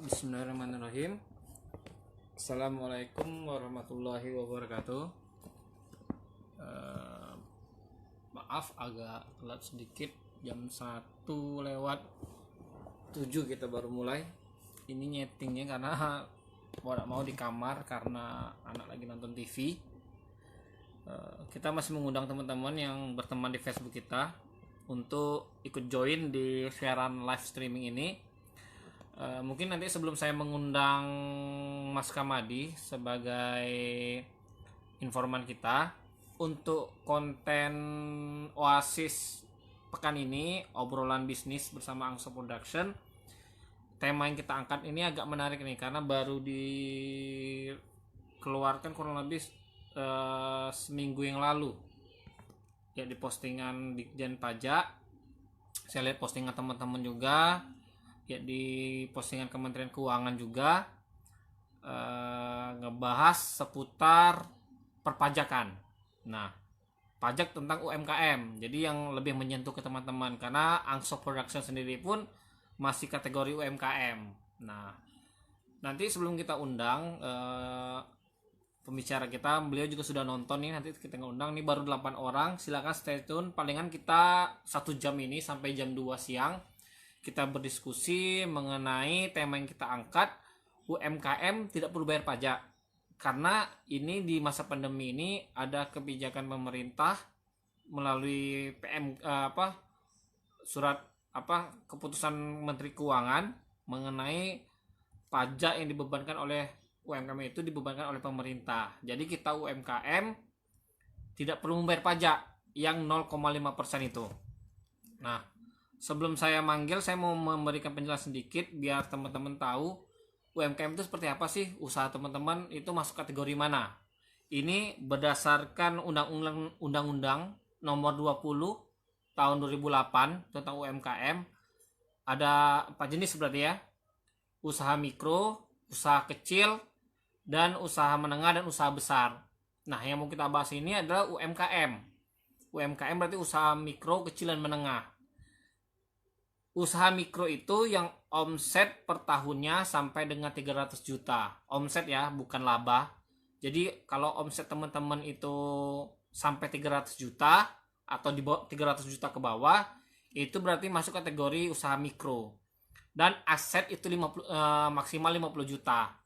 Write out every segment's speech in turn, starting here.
Bismillahirrahmanirrahim. Assalamualaikum warahmatullahi wabarakatuh. Eh, Maaf agak telat sedikit, jam 1:07 kita baru mulai. Ini nyetingnya karena mau di kamar karena anak lagi nonton TV. Kita masih mengundang teman-teman yang berteman di Facebook kita untuk ikut join di siaran live streaming ini. Mungkin nanti sebelum saya mengundang Mas Kamadi sebagai informan kita untuk konten Oasis pekan ini, obrolan bisnis bersama Angso Production, tema yang kita angkat ini agak menarik nih karena baru dikeluarkan kurang lebih seminggu yang lalu ya, di postingan Ditjen Pajak. Saya lihat postingan teman-teman juga ya, di postingan Kementerian Keuangan juga ngebahas seputar perpajakan. Nah, pajak tentang UMKM. Jadi yang lebih menyentuh ke teman-teman karena Angso Production sendiri pun masih kategori UMKM. Nah, nanti sebelum kita undang pembicara kita, beliau juga sudah nonton nih, nanti kita ngundang nih baru 8 orang. Silakan stay tune, palingan kita 1 jam ini sampai jam 2 siang kita berdiskusi mengenai tema yang kita angkat, UMKM tidak perlu bayar pajak. Karena ini di masa pandemi ini ada kebijakan pemerintah melalui surat keputusan Menteri Keuangan mengenai pajak yang dibebankan oleh UMKM itu dibebankan oleh pemerintah. Jadi kita UMKM tidak perlu membayar pajak yang 0,5% itu. Nah, sebelum saya manggil, saya mau memberikan penjelasan sedikit biar teman-teman tahu UMKM itu seperti apa sih, usaha teman-teman itu masuk kategori mana. Ini berdasarkan Undang-Undang Nomor 20 Tahun 2008 tentang UMKM. Ada 4 jenis berarti ya. Usaha mikro, usaha kecil, dan usaha menengah dan usaha besar. Nah, yang mau kita bahas ini adalah UMKM. UMKM berarti usaha mikro, kecil, dan menengah. Usaha mikro itu yang omset per tahunnya sampai dengan 300 juta. Omset ya, bukan laba. Jadi kalau omset teman-teman itu sampai 300 juta atau di bawah 300 juta ke bawah, itu berarti masuk kategori usaha mikro. Dan aset itu maksimal 50 juta.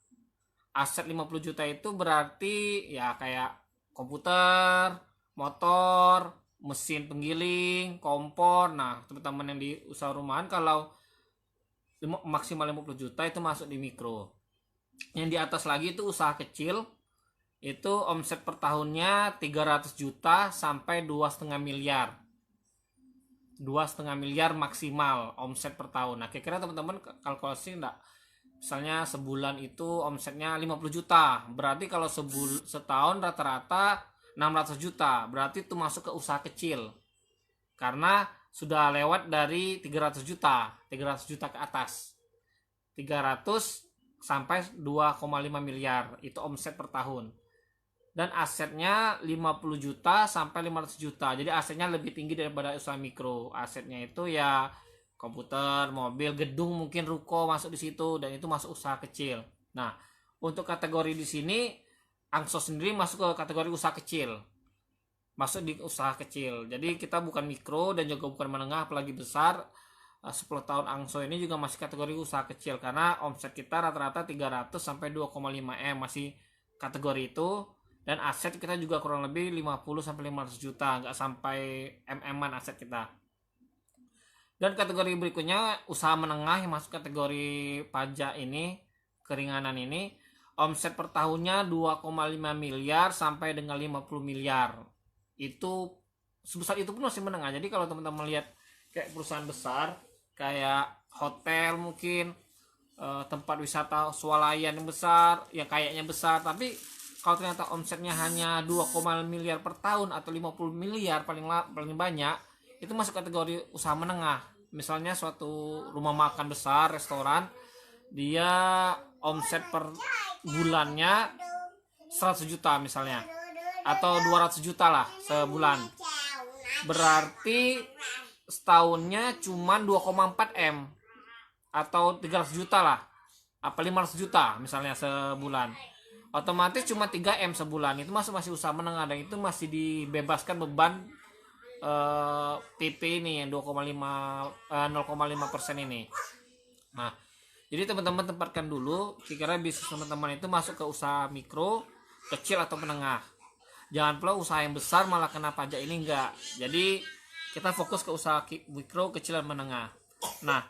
Aset 50 juta itu berarti ya kayak komputer, motor, mesin penggiling, kompor. Nah, teman-teman yang di usaha rumahan kalau maksimal 50 juta itu masuk di mikro. Yang di atas lagi itu usaha kecil. Itu omset per tahunnya 300 juta sampai 2,5 miliar. 2,5 miliar maksimal omset per tahun. Nah, kira-kira teman-teman kalkulasi enggak? Misalnya sebulan itu omsetnya 50 juta. Berarti kalau setahun rata-rata 600 juta, berarti itu masuk ke usaha kecil. Karena sudah lewat dari 300 juta ke atas. 300 sampai 2,5 miliar itu omset per tahun. Dan asetnya 50 juta sampai 500 juta. Jadi asetnya lebih tinggi daripada usaha mikro. Asetnya itu ya komputer, mobil, gedung, mungkin ruko masuk di situ, dan itu masuk usaha kecil. Nah, untuk kategori di sini Angso sendiri masuk ke kategori usaha kecil. Masuk di usaha kecil. Jadi kita bukan mikro dan juga bukan menengah apalagi besar. 10 tahun Angso ini juga masih kategori usaha kecil karena omset kita rata-rata 300 sampai 2,5 M masih kategori itu, dan aset kita juga kurang lebih 50 sampai 500 juta, nggak sampai MM-an aset kita. Dan kategori berikutnya usaha menengah yang masuk kategori pajak ini, keringanan ini, omset per tahunnya 2,5 miliar sampai dengan 50 miliar. Itu sebesar itu pun masih menengah. Jadi kalau teman-teman lihat kayak perusahaan besar, kayak hotel mungkin, tempat wisata swalayan yang besar, ya kayaknya besar, tapi kalau ternyata omsetnya hanya 2,5 miliar per tahun atau 50 miliar paling banyak, itu masuk kategori usaha menengah. Misalnya suatu rumah makan besar, restoran, dia omset per bulannya 100 juta misalnya, atau 200 juta lah sebulan. Berarti setahunnya cuma 2,4 M atau 300 juta lah. apa 500 juta misalnya sebulan, otomatis cuma 3M sebulan, itu masih usaha menengah, dan itu masih dibebaskan beban PP ini yang 0,5% ini. Nah, jadi teman-teman tempatkan dulu kira-kira bisnis teman-teman itu masuk ke usaha mikro, kecil atau menengah. Jangan pula usaha yang besar malah kena pajak, ini enggak. Jadi kita fokus ke usaha mikro, kecil dan menengah. Nah,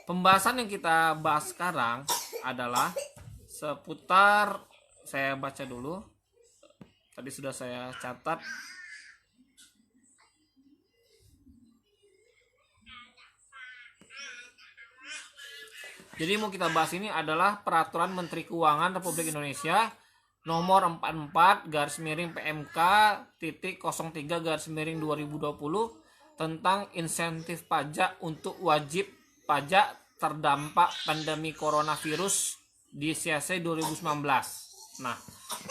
pembahasan yang kita bahas sekarang adalah seputar, saya baca dulu. Tadi sudah saya catat. Jadi mau kita bahas ini adalah Peraturan Menteri Keuangan Republik Indonesia nomor 44 garis miring PMK titik 03 garis miring 2020 tentang insentif pajak untuk wajib pajak terdampak pandemi coronavirus di CAC 2019. Nah,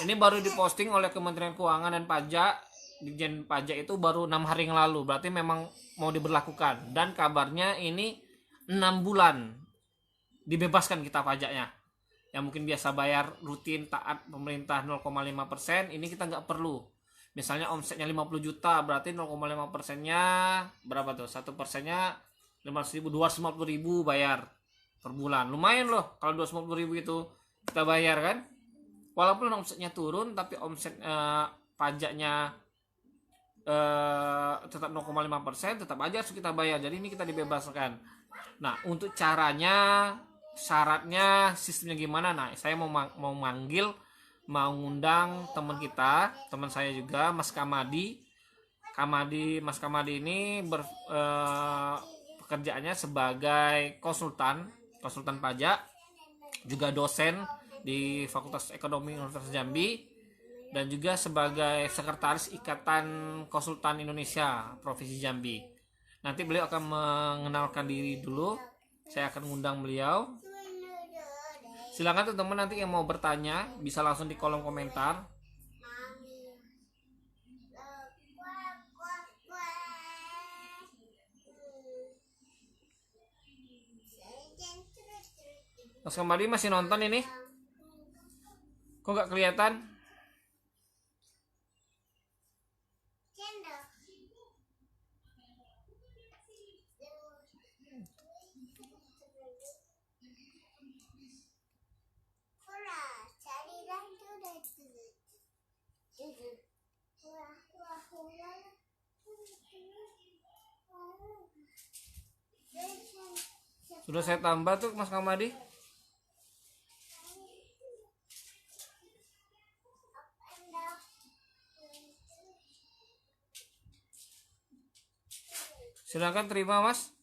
ini baru diposting oleh Kementerian Keuangan dan Pajak, Ditjen Pajak itu baru 6 hari yang lalu, berarti memang mau diberlakukan, dan kabarnya ini 6 bulan dibebaskan kita pajaknya. Yang mungkin biasa bayar rutin taat pemerintah 0,5%, ini kita nggak perlu. Misalnya omsetnya 50 juta, berarti 0,5%-nya berapa tuh? 1%-nya 500.000, 250.000 bayar per bulan. Lumayan loh kalau 250.000 itu kita bayar kan. Walaupun omsetnya turun, tapi omset pajaknya tetap 0,5%, tetap aja harus kita bayar. Jadi ini kita dibebaskan. Nah, untuk caranya, syaratnya, sistemnya gimana? Nah, saya mau ngundang teman kita, teman saya juga, Mas Kamadi. Mas Kamadi ini pekerjaannya sebagai konsultan pajak, juga dosen di Fakultas Ekonomi Universitas Jambi, dan juga sebagai sekretaris Ikatan Konsultan Indonesia Provinsi Jambi. Nanti beliau akan mengenalkan diri dulu. Saya akan ngundang beliau. Silakan teman-teman nanti yang mau bertanya bisa langsung di kolom komentar. Mas Kamadi masih nonton ini? Kok nggak kelihatan? Sudah saya tambah tuh Mas Kamadi. Silakan terima Mas.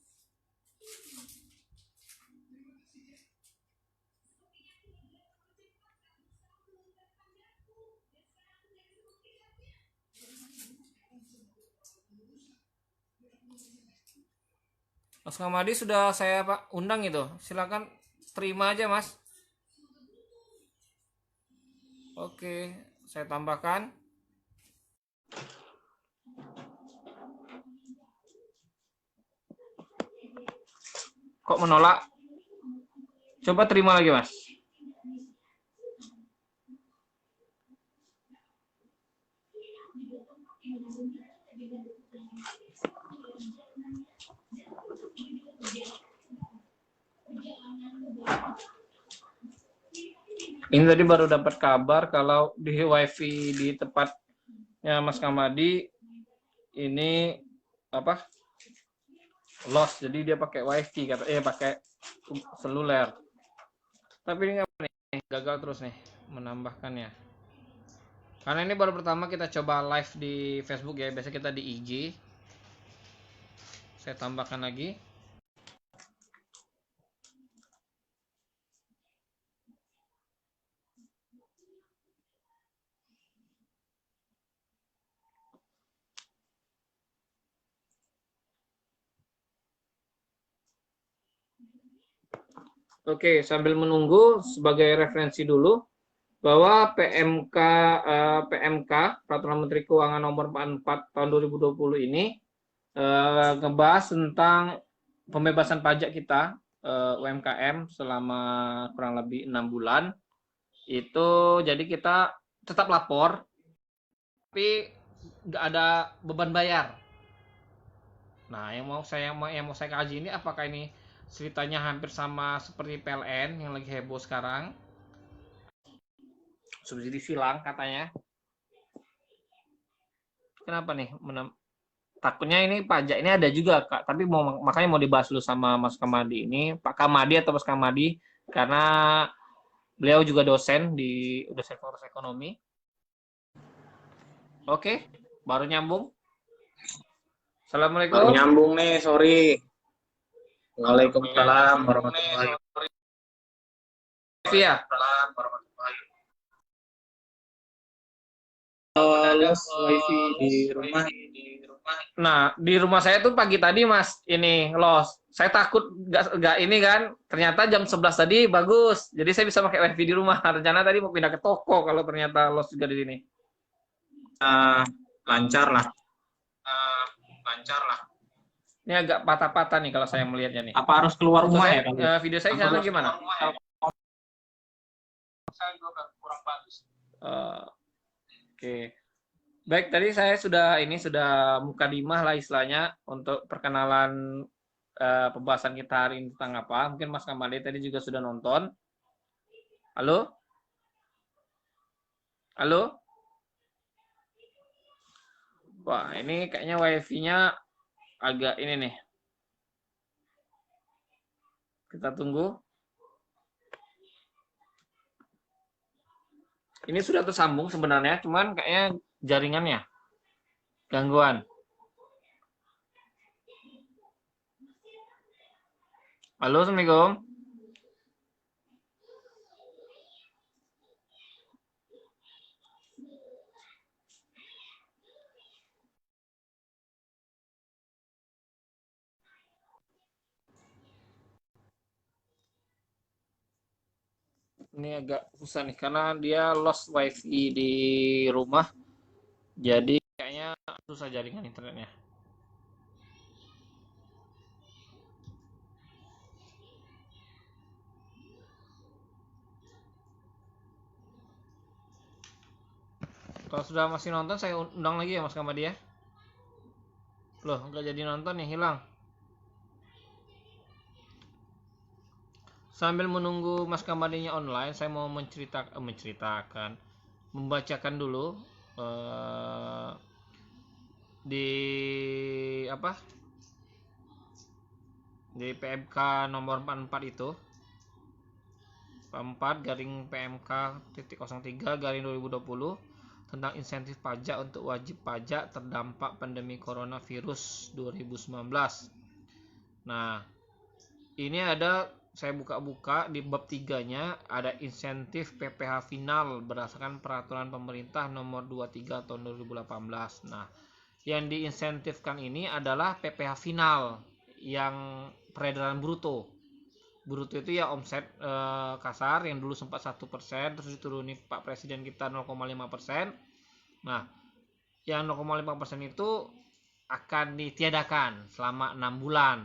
Mas Kamadi sudah saya undang itu. Silakan terima aja Mas. Oke, saya tambahkan. Kok menolak? Coba terima lagi Mas. Ini tadi baru dapat kabar kalau di wifi di tempatnya Mas Kamadi ini apa? Lost, jadi dia pakai wifi pakai seluler. Tapi ini apa nih? Gagal terus nih menambahkannya. Karena ini baru pertama kita coba live di Facebook ya, biasa kita di IG. Saya tambahkan lagi. Oke, sambil menunggu sebagai referensi dulu bahwa PMK Peraturan Menteri Keuangan Nomor 44 Tahun 2020 ini ngebahas tentang pembebasan pajak kita UMKM selama kurang lebih 6 bulan. Itu jadi kita tetap lapor, tapi nggak ada beban bayar. Nah, yang mau saya kaji ini apakah ini ceritanya hampir sama seperti PLN yang lagi heboh sekarang? Subsidi silang katanya. Kenapa nih? Takutnya ini pajak ini ada juga, Kak. Tapi makanya mau dibahas dulu sama Mas Kamadi ini, Pak Kamadi atau Mas Kamadi, karena beliau juga dosen fakultas ekonomi. Oke, baru nyambung. Assalamualaikum. Baru nyambung nih, sorry. Waalaikumsalam warahmatullahi wabarakatuh. Via. Los wifi di rumah. Nah, di rumah saya tuh pagi tadi Mas, ini los. Saya takut nggak ini kan. Ternyata jam 11 tadi bagus. Jadi saya bisa pakai wifi di rumah. Rencana tadi mau pindah ke toko kalau ternyata los juga di sini. Lancar lah. Ini agak patah-patah nih kalau saya melihatnya nih. Apa harus keluar rumah ya? Video saya sana gimana? Saya juga kurang bagus. Oke. Baik, tadi saya sudah mukadimah lah istilahnya untuk perkenalan pembahasan kita hari ini tentang apa. Mungkin Mas Kamade tadi juga sudah nonton. Halo? Halo? Wah, ini kayaknya wifi-nya agak ini nih. Kita tunggu. Ini sudah tersambung sebenarnya, cuman kayaknya jaringannya gangguan. Halo, Assalamualaikum. Ini agak susah nih karena dia lost wifi di rumah, jadi kayaknya susah jaringan internetnya. Kalau sudah masih nonton, saya undang lagi ya Mas Kamadi ya. Loh, nggak jadi nonton nih, hilang. Sambil menunggu Mas Kamadinya online, saya mau membacakan dulu di apa? Di PMK nomor 44 itu. 4 garing PMK titik 03 garing 2020 tentang insentif pajak untuk wajib pajak terdampak pandemi coronavirus 2019. Nah, ini ada, saya buka-buka di bab 3-nya ada insentif PPh final berdasarkan peraturan pemerintah nomor 23 tahun 2018. Nah, yang diinsentifkan ini adalah PPh final yang peredaran bruto. Bruto itu ya omset kasar yang dulu sempat 1%, terus dituruni Pak Presiden kita 0,5%. Nah, yang 0,5% itu akan ditiadakan selama 6 bulan.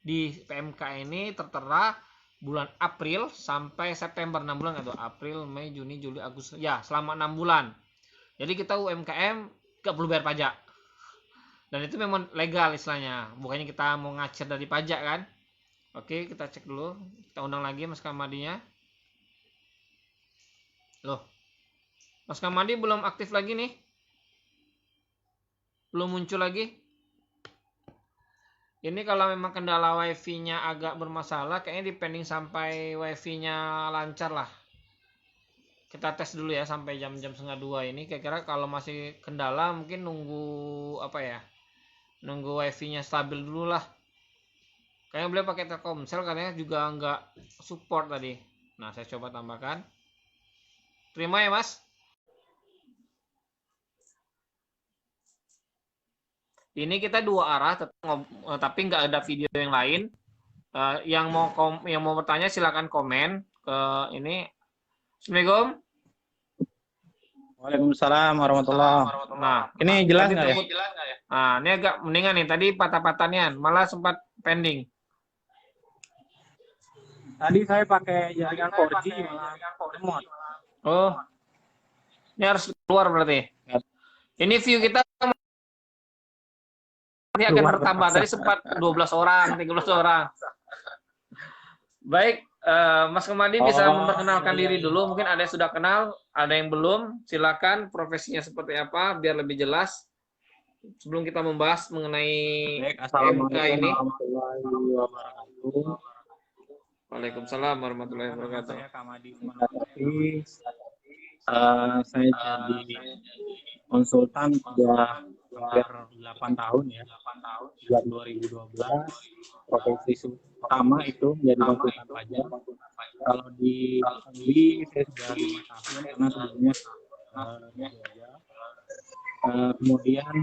Di PMK ini tertera bulan April sampai September, 6 bulan itu. April, Mei, Juni, Juli, Agustus. Ya, selama 6 bulan. Jadi kita UMKM gak perlu bayar pajak. Dan itu memang legal istilahnya. Bukannya kita mau ngacir dari pajak kan. Oke, kita cek dulu. Kita undang lagi Mas Kamadinya. Loh, Mas Kamadi belum aktif lagi nih. Belum muncul lagi. Ini kalau memang kendala wifi-nya agak bermasalah, kayaknya dipending sampai wifi-nya lancar lah. Kita tes dulu ya sampai jam-jam 1:30 ini. Kira-kira kalau masih kendala mungkin nunggu apa ya? Nunggu wifi-nya stabil dulu lah. Kayaknya beliau pakai Telkomsel karena juga nggak support tadi. Nah, saya coba tambahkan. Terima ya, Mas. Ini kita dua arah, tapi nggak ada video yang lain. Yang mau bertanya silakan komen ke ini. Assalamualaikum. Waalaikumsalam warahmatullahi wabarakatuh. Nah, ini jelas nggak ya? Nah, ini agak mendingan nih. Tadi patah-patahnya, malah sempat pending. Tadi saya pakai jaringan 4G malah lemot. Oh, ini harus keluar berarti. Ini view kita nanti akan Keluar bertambah. terpaksa. Tadi sempat 12 orang, 13 orang. Baik, Mas Kemadi bisa memperkenalkan diri dulu. Mungkin ada yang sudah kenal, ada yang belum. Silakan, profesinya seperti apa, biar lebih jelas. Sebelum kita membahas mengenai Baik, MK assalamualaikum ini. warahmatullahi wabarakatuh. Waalaikumsalam warahmatullahi wabarakatuh. Saya Kamadi Sumantri. Saya jadi konsultan sudah hampir 8 tahun ya. Sejak 2012. Profesi utama itu menjadi konsultan pajak. Kalau di Bali saya sudah 5 tahun karena sebelumnya kemudian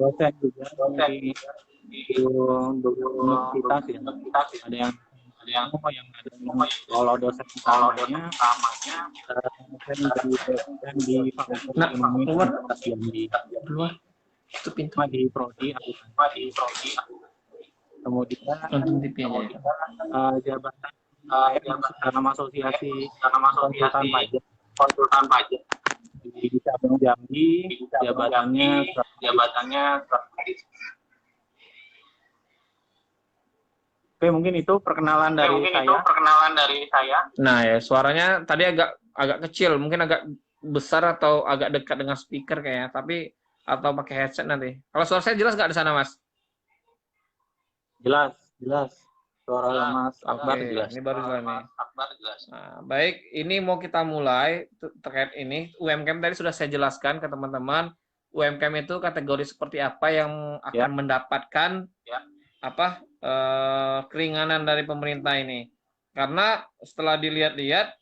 dosen juga di universitas ya. Ada yang kalau dosen utamanya saya menjadi dosen di Fakultas Ekonomi dan di Prodi akuntansi. Kemudian jabatan dalam asosiasi konsultan pajak di cabang Jambi, jabatannya Oke, mungkin itu perkenalan dari saya. Nah ya, suaranya tadi agak kecil, mungkin agak besar atau agak dekat dengan speaker kayaknya, tapi atau pakai headset nanti. Kalau suara saya jelas nggak di sana, Mas? Jelas. Suara Mas Akbar Oke, jelas. ini baru jelas nih. Nah, baik, ini mau kita mulai terkait ini. UMKM tadi sudah saya jelaskan ke teman-teman. UMKM itu kategori seperti apa yang akan mendapatkan keringanan dari pemerintah ini. Karena setelah dilihat-lihat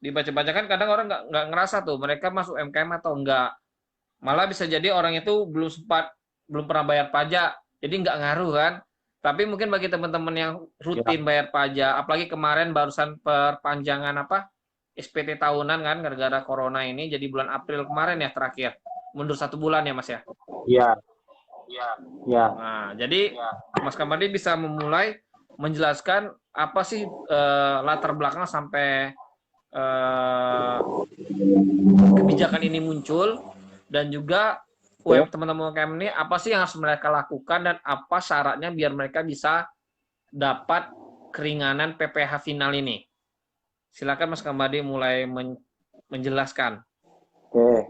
dibaca-baca kan kadang orang nggak ngerasa tuh mereka masuk UMKM atau enggak. Malah bisa jadi orang itu belum pernah bayar pajak, jadi nggak ngaruh kan. Tapi mungkin bagi teman-teman yang rutin bayar pajak, apalagi kemarin barusan perpanjangan SPT tahunan kan gara-gara corona ini, jadi bulan April kemarin ya terakhir, mundur 1 bulan ya Mas ya. Iya. Nah, jadi Mas Kamadi bisa memulai menjelaskan apa sih latar belakang sampai kebijakan ini muncul, dan juga teman-teman UMKM ini apa sih yang harus mereka lakukan dan apa syaratnya biar mereka bisa dapat keringanan PPh final ini. Silakan Mas Kamadi mulai menjelaskan. Oke.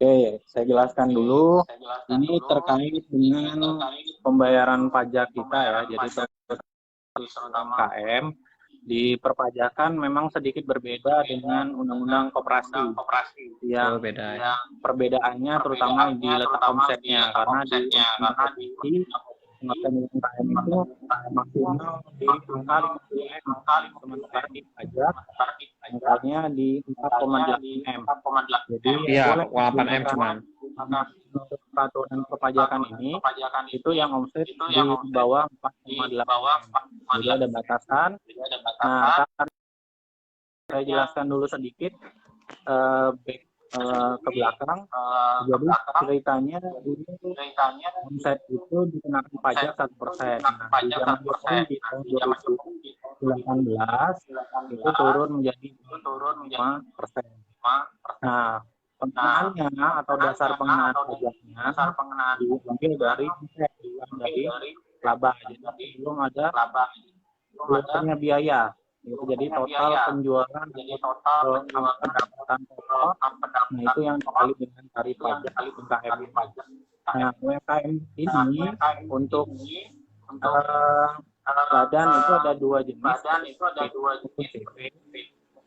Oke, saya jelaskan dulu. Ini terkait dengan pembayaran pajak kita ya. Jadi UMKM di perpajakan memang sedikit berbeda dengan Undang-Undang Koperasi. Yang perbedaannya terutama di letak omsetnya, karena di UMKM itu maksimal di angka 50M, sementara di pajak angkanya di 4,8M. Jadi boleh 8M cuman. peraturan perpajakan ini itu yang omset di bawah 4,8. Jadi ada batasan. Nah, saya jelaskan dulu sedikit ke belakang. Jadi ceritanya ini omset itu dikenakan pajak 1%. Nah, di zaman Jokowi di tahun 2018 itu turun menjadi 5%. Nah, pengenaannya atau dasar pengenaan pajaknya diambil dari laba. Jadi belum ada keluarnya biaya. Jadi total penjualan pendapatan total, nah itu yang dikali dengan tarif pajak UMKM. Nah, UMKM ini untuk badan itu ada 2 jenis.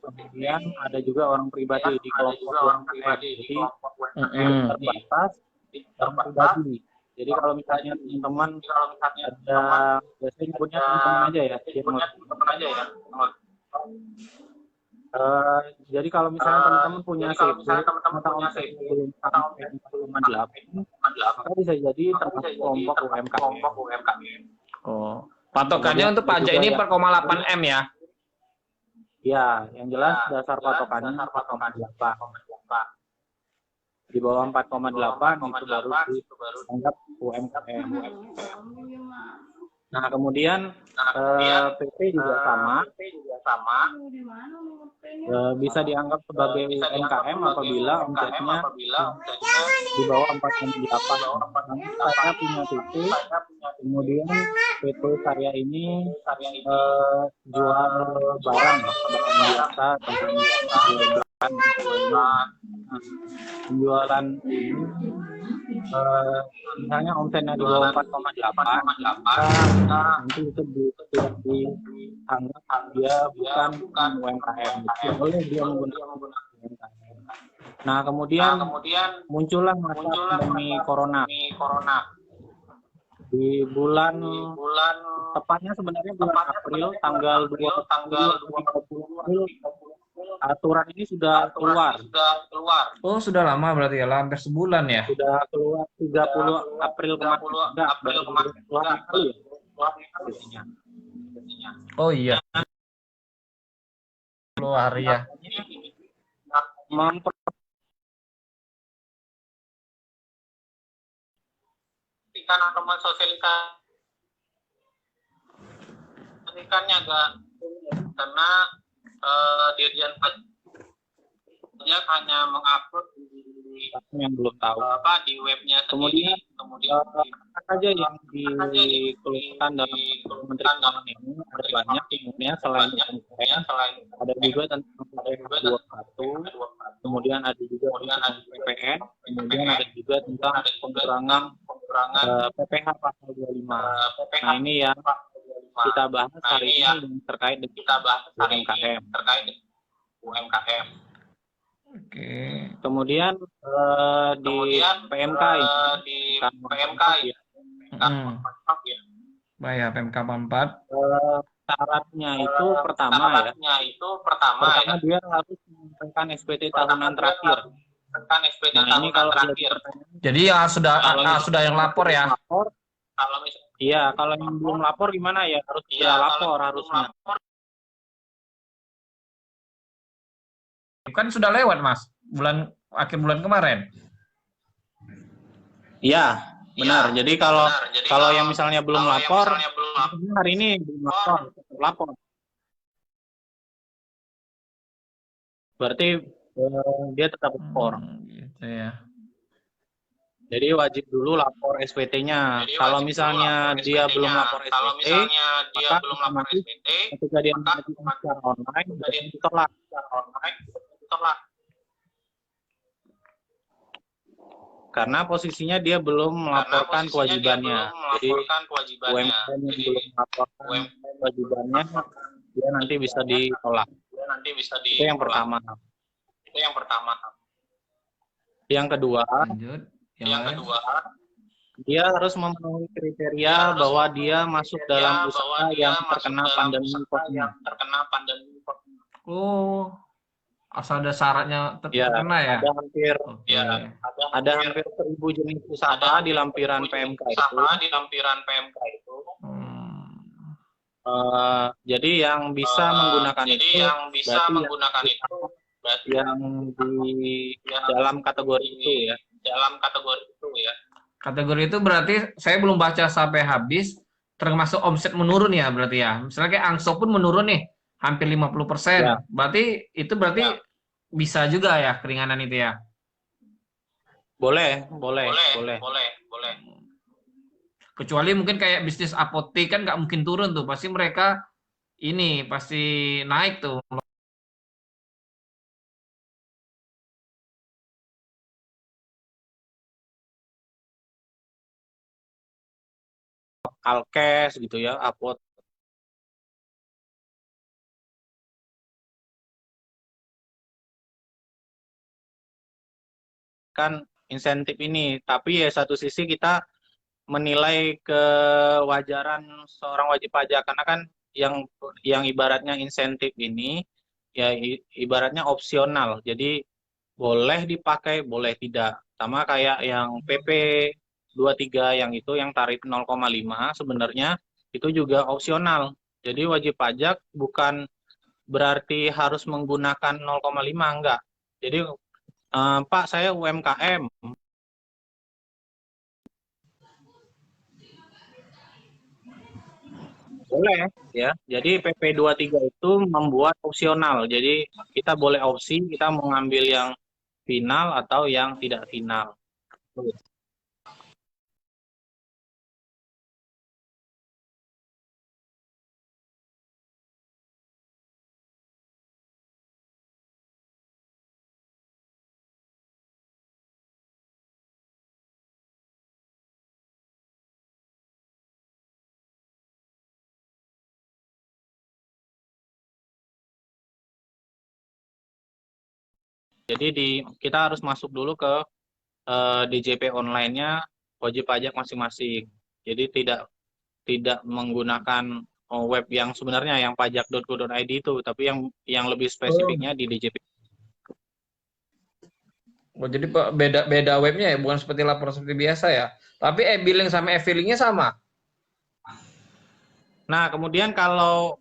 Kemudian ada juga orang pribadi di kelompok UMKM. Jadi terbatas orang pribadi. Jadi kalau misalnya teman-teman ada, biasanya punya teman-teman aja ya. Jadi kalau misalnya teman-teman punya CV atau omset belum sampai 4,8, maka bisa jadi termasuk kelompok UMKM. Oh, patokannya untuk pajak ini 4,8M ya? Ya, yang jelas dasar patokannya 4,8. Di bawah 4,8 itu baru dianggap UMKM. Nah, kemudian PP juga sama. Bisa dianggap sebagai UMKM apabila omsetnya di bawah 4,8. Saya punya PT, kemudian PT saya ini jual barang biasa, penjualan ini misalnya omsetnya di bawah 4,8, nanti itu tidak dianggap dia bukan UMKM, boleh dia menggunakan UMKM. Nah, kemudian muncullah masa pandemi corona. Di bulan tepatnya sebenarnya bulan April, tanggal 20 April, aturan ini sudah keluar. Oh, sudah lama berarti ya, hampir sebulan ya. Sudah keluar 30 April kemarin. Oh iya. Keluar ya. Atau mensosialisasikannya agak karena Dirjen Pajak hanya mengupload di yang belum tahu di webnya sendiri. Kemudian apa saja yang dikeluarkan dalam Kementerian Keuangan ini ada banyak sebenarnya, selain ada juga tentang PPh 21, kemudian ada juga tentang PPN, kemudian ada juga tentang pengurangan PPh pasal 25. Nah, ini yang kita bahas hari ini terkait dengan UMKM. Oke. Kemudian di PMK Bayar PMK 44. syaratnya itu pertama dia harus menyampaikan SPT tahunan terakhir. Nah, ini kalau jadi ya sudah yang lapor ya. Iya, kalau yang belum lapor gimana ya? Harus lapor harusnya. Kan sudah lewat, Mas. Akhir bulan kemarin. Iya, benar. Jadi kalau yang misalnya belum lapor, hari ini belum lapor. Berarti dia tetap lapor. Gitu ya. Jadi wajib dulu lapor SPT-nya. Kalau misalnya dia belum lapor SPT, maka ketika dia mengajukan secara online, ditolak. Karena posisinya dia belum melaporkan kewajibannya. Jadi UMKM yang belum melaporkan kewajibannya, dia nanti bisa ditolak. Itu yang pertama. Yang kedua, dia harus memenuhi kriteria bahwa dia masuk dalam usaha yang terkena pandemi COVID. Oh, asal ada syaratnya terkena ya? Ada hampir 1.000 jenis usaha di lampiran PMK itu. Jadi yang bisa menggunakan itu berarti yang di dalam kategori itu ya. Kategori itu berarti saya belum baca sampai habis, termasuk omset menurun ya berarti ya. Misalnya kayak Angso pun menurun nih, hampir 50%. Ya. Berarti bisa juga ya keringanan itu ya. Boleh. Kecuali mungkin kayak bisnis apotek kan nggak mungkin turun tuh, pasti mereka pasti naik tuh. Alkes gitu ya, kan insentif ini, tapi ya satu sisi kita menilai kewajaran seorang wajib pajak, karena kan yang ibaratnya insentif ini ya ibaratnya opsional, jadi boleh dipakai boleh tidak, sama kayak yang PP 23 yang itu yang tarif 0,5 sebenarnya itu juga opsional, jadi wajib pajak bukan berarti harus menggunakan 0,5, enggak. Jadi Pak, saya UMKM. Boleh ya. Jadi PP 23 itu membuat opsional. Jadi kita boleh opsi kita mau ngambil yang final atau yang tidak final. Jadi kita harus masuk dulu ke DJP online-nya wajib pajak masing-masing. Jadi tidak menggunakan web yang sebenarnya yang pajak.go.id itu, tapi yang lebih Oh, spesifiknya di DJP. oh, jadi beda webnya ya, bukan seperti laporan seperti biasa ya. Tapi e-billing sama e-fillingnya sama. Nah, kemudian kalau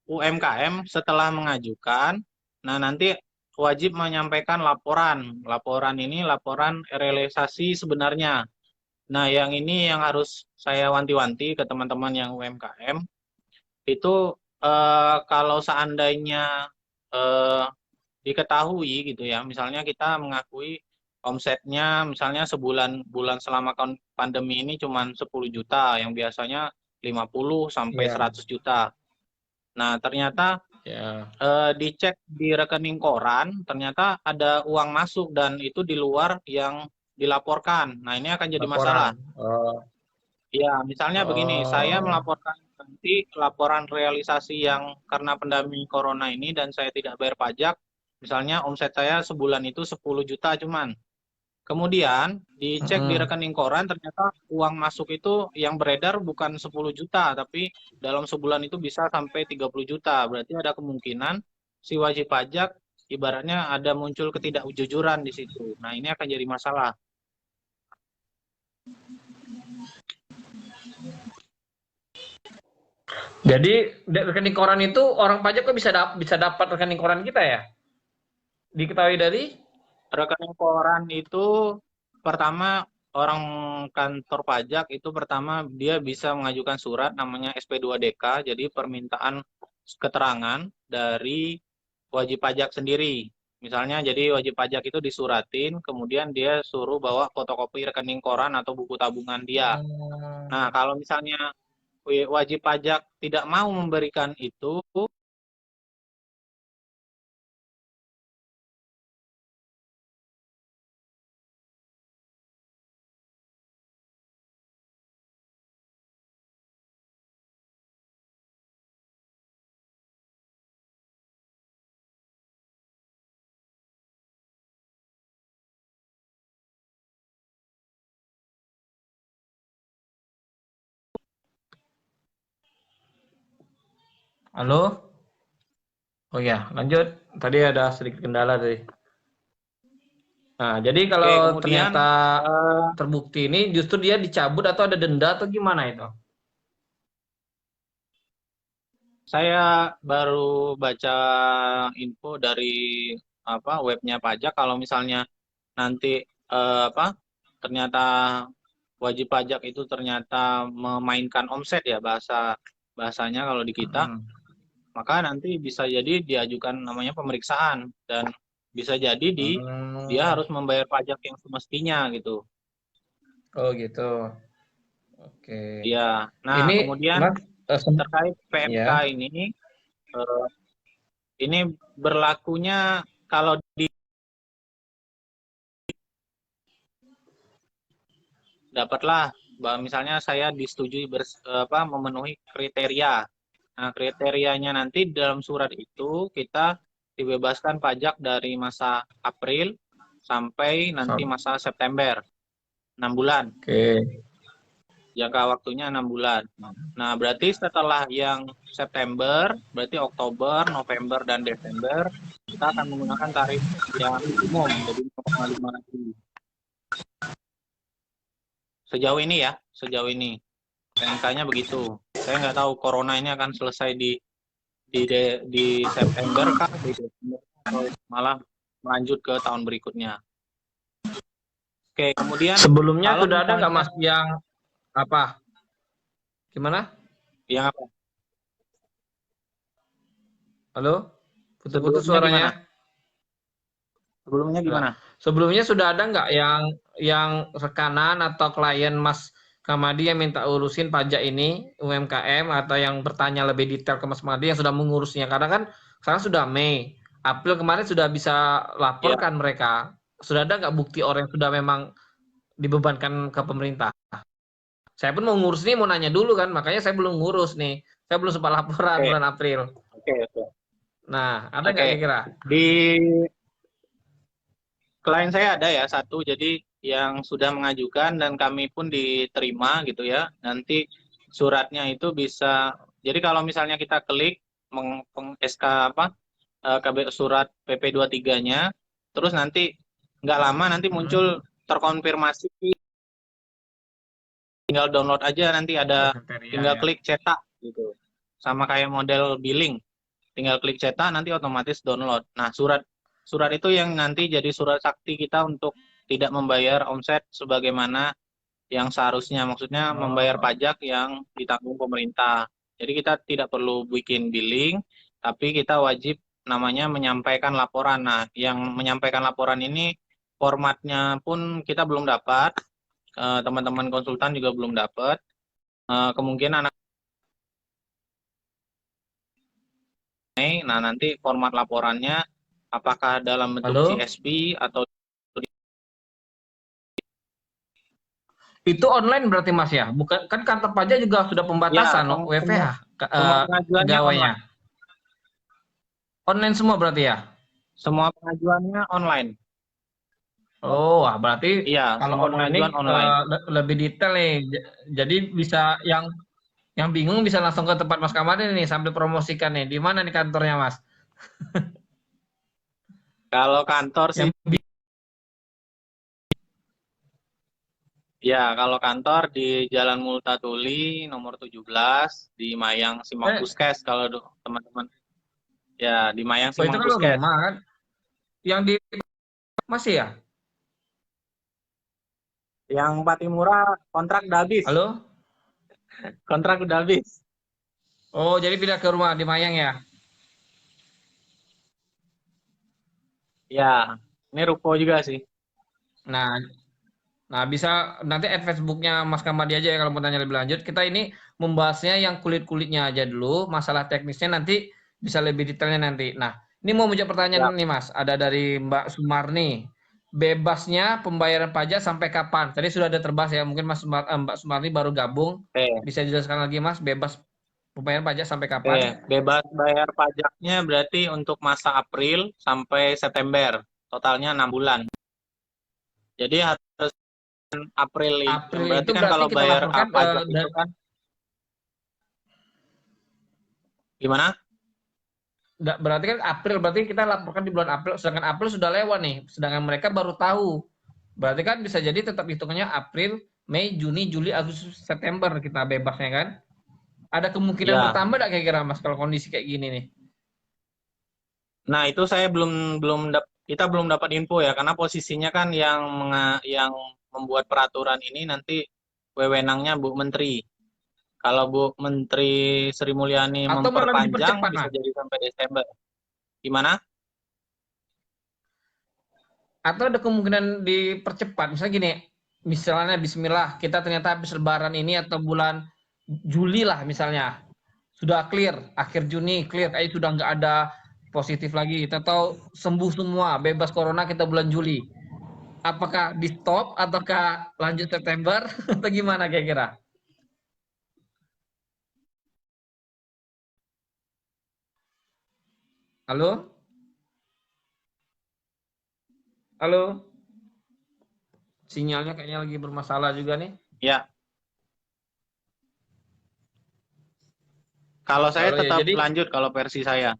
UMKM setelah mengajukan, nah nanti wajib menyampaikan laporan. Laporan ini laporan realisasi sebenarnya. Nah, yang ini yang harus saya wanti-wanti ke teman-teman yang UMKM, itu kalau seandainya eh, diketahui gitu ya, misalnya kita mengakui omsetnya misalnya bulan selama pandemi ini cuma 10 juta, yang biasanya 50 sampai Iya. 100 juta. Nah, ternyata Ya, dicek di rekening koran, ternyata ada uang masuk dan itu di luar yang dilaporkan. Nah, ini akan jadi laporan. masalah. Oh, Ya, misalnya begini, saya oh, melaporkan nanti laporan realisasi yang karena pandemi corona ini dan saya tidak bayar pajak, misalnya omset saya sebulan itu 10 juta cuman. Kemudian dicek di mm-mm. rekening koran ternyata uang masuk itu yang beredar bukan 10 juta, tapi dalam sebulan itu bisa sampai 30 juta. Berarti ada kemungkinan si wajib pajak ibaratnya ada muncul ketidakjujuran di situ. Nah, ini akan jadi masalah. Jadi rekening koran itu orang pajak kok bisa dapat rekening koran kita ya? Diketahui dari Rekening koran itu pertama orang kantor pajak itu pertama dia bisa mengajukan surat namanya SP2DK, jadi permintaan keterangan dari wajib pajak sendiri. Misalnya jadi wajib pajak itu disuratin, kemudian dia suruh bawa fotokopi rekening koran atau buku tabungan dia. Nah, hmm, kalau misalnya wajib pajak tidak mau memberikan itu, halo? Oh ya, lanjut. Tadi ada sedikit kendala tadi. Nah, jadi oke, kalau kemudian ternyata eh, terbukti ini justru dia dicabut atau ada denda atau gimana itu? saya baru baca info dari webnya pajak kalau misalnya nanti apa ternyata wajib pajak itu ternyata memainkan omset ya bahasanya kalau di kita, Mm-mm. maka nanti bisa jadi diajukan namanya pemeriksaan dan bisa jadi dia Hmm. harus membayar pajak yang semestinya gitu. Oh gitu. Oke. Ya, nah Ini kemudian Mas, terkait PMK ya. eh, ini berlakunya kalau dapatlah bahwa misalnya saya disetujui memenuhi kriteria. Nah, kriterianya nanti dalam surat itu kita dibebaskan pajak dari masa April sampai nanti masa September, 6 bulan. Oke. Jangka waktunya 6 bulan. Nah, berarti setelah yang September, berarti Oktober, November, dan Desember, kita akan menggunakan tarif yang umum, jadi 0,5 lagi. Sejauh ini ya, sejauh ini. PMK-nya begitu. Saya nggak tahu corona ini akan selesai di September kah, di Desember atau malah melanjut ke tahun berikutnya. Oke, kemudian Sebelumnya kalau sudah ada nggak misalnya Mas yang apa? Gimana? yang apa? Halo? Putus-putus Sebelumnya gimana? suaranya. Sebelumnya Nah, gimana? sebelumnya sudah ada nggak yang rekanan atau klien Mas Kamadi yang minta urusin pajak ini UMKM atau yang bertanya lebih detail ke Mas Kamadi yang sudah mengurusnya? Karena kan sekarang sudah Mei, April kemarin sudah bisa Ya, laporkan mereka. Sudah ada nggak bukti orang yang sudah memang dibebankan ke pemerintah? Saya pun mau ngurus nih, mau nanya dulu kan, makanya saya belum ngurus nih. Saya belum sempat laporan oke, bulan April. oke. Nah, ada nggak Oke, kira-kira? di klien saya ada ya satu, jadi yang sudah mengajukan dan kami pun diterima gitu ya. Nanti suratnya itu bisa, jadi kalau misalnya kita klik SK apa surat PP 23-nya, terus nanti nggak lama nanti Hmm. muncul terkonfirmasi, tinggal download aja nanti Oh, ada, kriteria tinggal ya. klik cetak gitu. Sama kayak model billing, tinggal klik cetak nanti otomatis download. Nah, surat surat itu yang nanti jadi surat sakti kita untuk tidak membayar omset sebagaimana yang seharusnya, maksudnya membayar Oh. pajak yang ditanggung pemerintah. Jadi kita tidak perlu bikin billing, tapi kita wajib namanya menyampaikan laporan. Nah, yang menyampaikan laporan ini formatnya pun kita belum dapat, teman-teman konsultan juga belum dapat. Kemungkinan nah nanti format laporannya apakah dalam bentuk Halo? CSV atau Itu online berarti Mas ya? Bukan kan kantor pajak juga sudah ya pembatasan semua WFH semua pengajuannya pegawainya. online. Online semua berarti ya? Semua pengajuannya online. Oh, wah berarti Iya, kalau semua online ini pengajuan online. lebih detail nih. Jadi bisa yang bingung bisa langsung ke tempat Mas Kamarudin nih sambil promosikan nih. Di mana nih kantornya Mas? Kalau kantor sih, Yang bi- ya kalau kantor di Jalan Multatuli nomor 17 di Mayang Simang eh, Puskes kalau teman-teman. Ya, di Mayang oh itu Simang kan Puskes. rumah kan? Yang di masih ya? Yang Patimura kontrak udah habis. Halo? Kontrak udah habis. Oh, jadi pindah ke rumah di Mayang ya? Ya, ini ruko juga sih. Nah, Nah, bisa nanti add Facebooknya Mas Kamadi aja ya kalau mau tanya lebih lanjut. Kita ini membahasnya yang kulit-kulitnya aja dulu, masalah teknisnya nanti bisa lebih detailnya nanti. Nah, ini mau menjawab Ya, pertanyaan nih Mas, ada dari Mbak Sumarni. Bebasnya pembayaran pajak sampai kapan? Tadi sudah ada terbahas ya, mungkin Mbak Sumarni baru gabung. oke. Bisa dijelaskan lagi Mas, bebas pembayaran pajak sampai Oke, kapan? bebas bayar pajaknya berarti untuk masa April sampai September, totalnya 6 bulan. Jadi harus April, April berarti itu kan berarti kalau kita bayar laporkan pajak itu kan gimana? Berarti kan April, berarti kita laporkan di bulan April, sedangkan April sudah lewat nih, sedangkan mereka baru tahu. Berarti kan bisa jadi tetap hitungannya April, Mei, Juni, Juli, Agustus, September kita bebasnya kan. Ada kemungkinan Ya. bertambah nggak kira-kira Mas kalau kondisi kayak gini nih? Nah, itu saya belum belum kita belum dapat info ya karena posisinya kan yang yang membuat peraturan ini nanti wewenangnya Bu Menteri. Kalau Bu Menteri Sri Mulyani Atau malah memperpanjang dipercepat bisa Mas? jadi sampai Desember. Gimana? Atau ada kemungkinan dipercepat? Misalnya gini, misalnya Bismillah kita ternyata habis Lebaran ini atau bulan Juli lah misalnya sudah clear, akhir Juni clear, sudah nggak ada positif lagi, kita tahu sembuh semua, bebas corona kita bulan Juli. Apakah di stop ataukah lanjut September atau gimana kira-kira? Halo? Halo? Sinyalnya kayaknya lagi bermasalah juga nih. Ya, kalau saya Halo ya, tetap jadi lanjut kalau versi saya.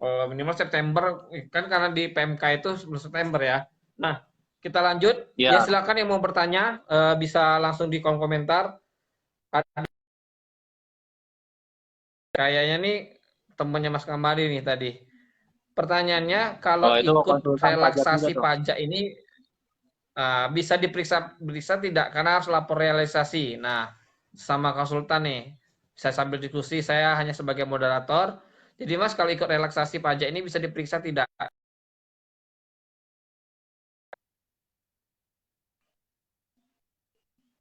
minimal September kan karena di PMK itu sebelum September ya. Nah, kita lanjut. Ya Ya, silakan yang mau bertanya bisa langsung di kolom komentar. Kayaknya nih temannya Mas Kamari nih tadi. Pertanyaannya, Kalau kalau itu ikut konsultan pajak juga relaksasi tuh. pajak ini bisa diperiksa tidak? Karena harus lapor realisasi. Nah, sama konsultan nih, saya sambil diskusi, saya hanya sebagai moderator. Jadi Mas, kalau ikut relaksasi pajak ini bisa diperiksa tidak?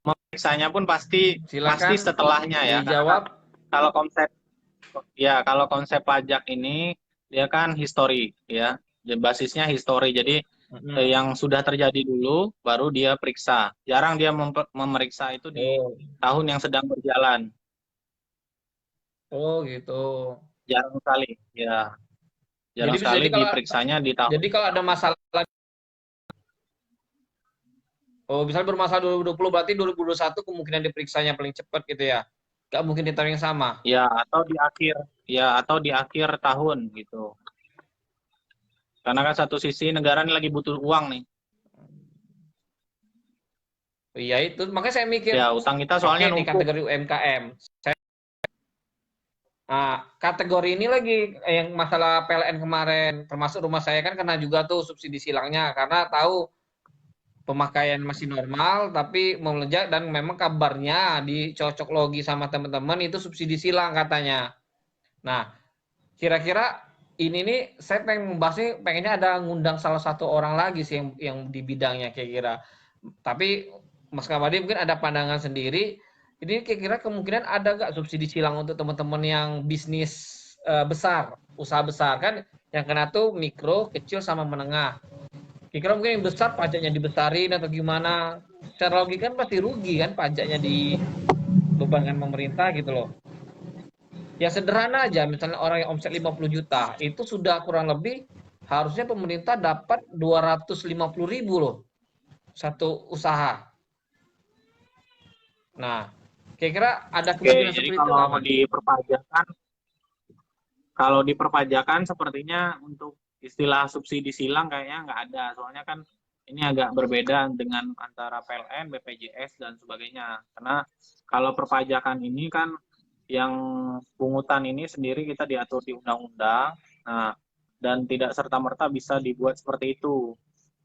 Memeriksanya pun pasti Silakan setelahnya ya, karena kan dijawab. kalau konsep kalau konsep pajak ini dia kan histori ya. Basisnya histori. Jadi yang sudah terjadi dulu baru dia periksa. Jarang dia memeriksa itu di Oh, tahun yang sedang berjalan. oh gitu. Jarang sekali. Ya, Jadi jarang sekali jadi kalau diperiksanya di tahun. jadi kalau ada masalah, oh misalnya bermasalah 2020 berarti 2021 kemungkinan diperiksanya paling cepat gitu ya. Nggak mungkin di tahun yang sama. Ya, atau di akhir tahun gitu. Karena kan satu sisi negara ini lagi butuh uang nih. Iya itu, makanya saya mikir, Ya, utang kita oke soalnya di numpuk. kategori UMKM. Nah, kategori ini lagi yang masalah PLN kemarin, termasuk rumah saya kan kena juga tuh subsidi silangnya karena tahu pemakaian masih normal tapi melonjak dan memang kabarnya dicocok logi sama teman-teman itu subsidi silang katanya. Nah, kira-kira ini nih saya pengen membahasnya pengennya ada ngundang salah satu orang lagi sih yang di bidangnya kira-kira. Tapi Mas Kamadi mungkin ada pandangan sendiri. Ini kira-kira kemungkinan ada nggak subsidi silang untuk teman-teman yang bisnis besar, usaha besar kan? Yang kena tuh mikro, kecil sama menengah. Kira-kira mungkin yang besar pajaknya dibesarin atau gimana? Secara logika kan pasti rugi kan pajaknya dibebankan pemerintah gitu loh. Ya sederhana aja, misalnya orang yang omset 50 juta, itu sudah kurang lebih harusnya pemerintah dapat 250.000 loh satu usaha. Nah, kira-kira ada Oke, kemungkinan jadi seperti itu nggak, Mas? kalau di perpajakan sepertinya untuk istilah subsidi silang kayaknya nggak ada. Soalnya kan ini agak berbeda dengan antara PLN, BPJS, dan sebagainya. Karena kalau perpajakan ini kan yang pungutan ini sendiri kita diatur di undang-undang. Nah, dan tidak serta-merta bisa dibuat seperti itu.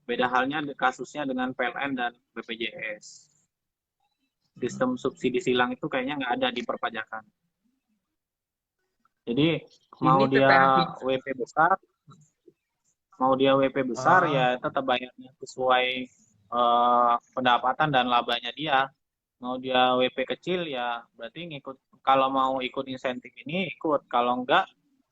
Beda halnya kasusnya dengan PLN dan BPJS. Sistem subsidi silang itu kayaknya nggak ada di perpajakan. Jadi Ini mau dia PPh WP besar, Ah, ya tetap bayarnya sesuai pendapatan dan labanya dia. Mau dia WP kecil ya berarti ngikut, kalau mau ikut insentif ini ikut, kalau enggak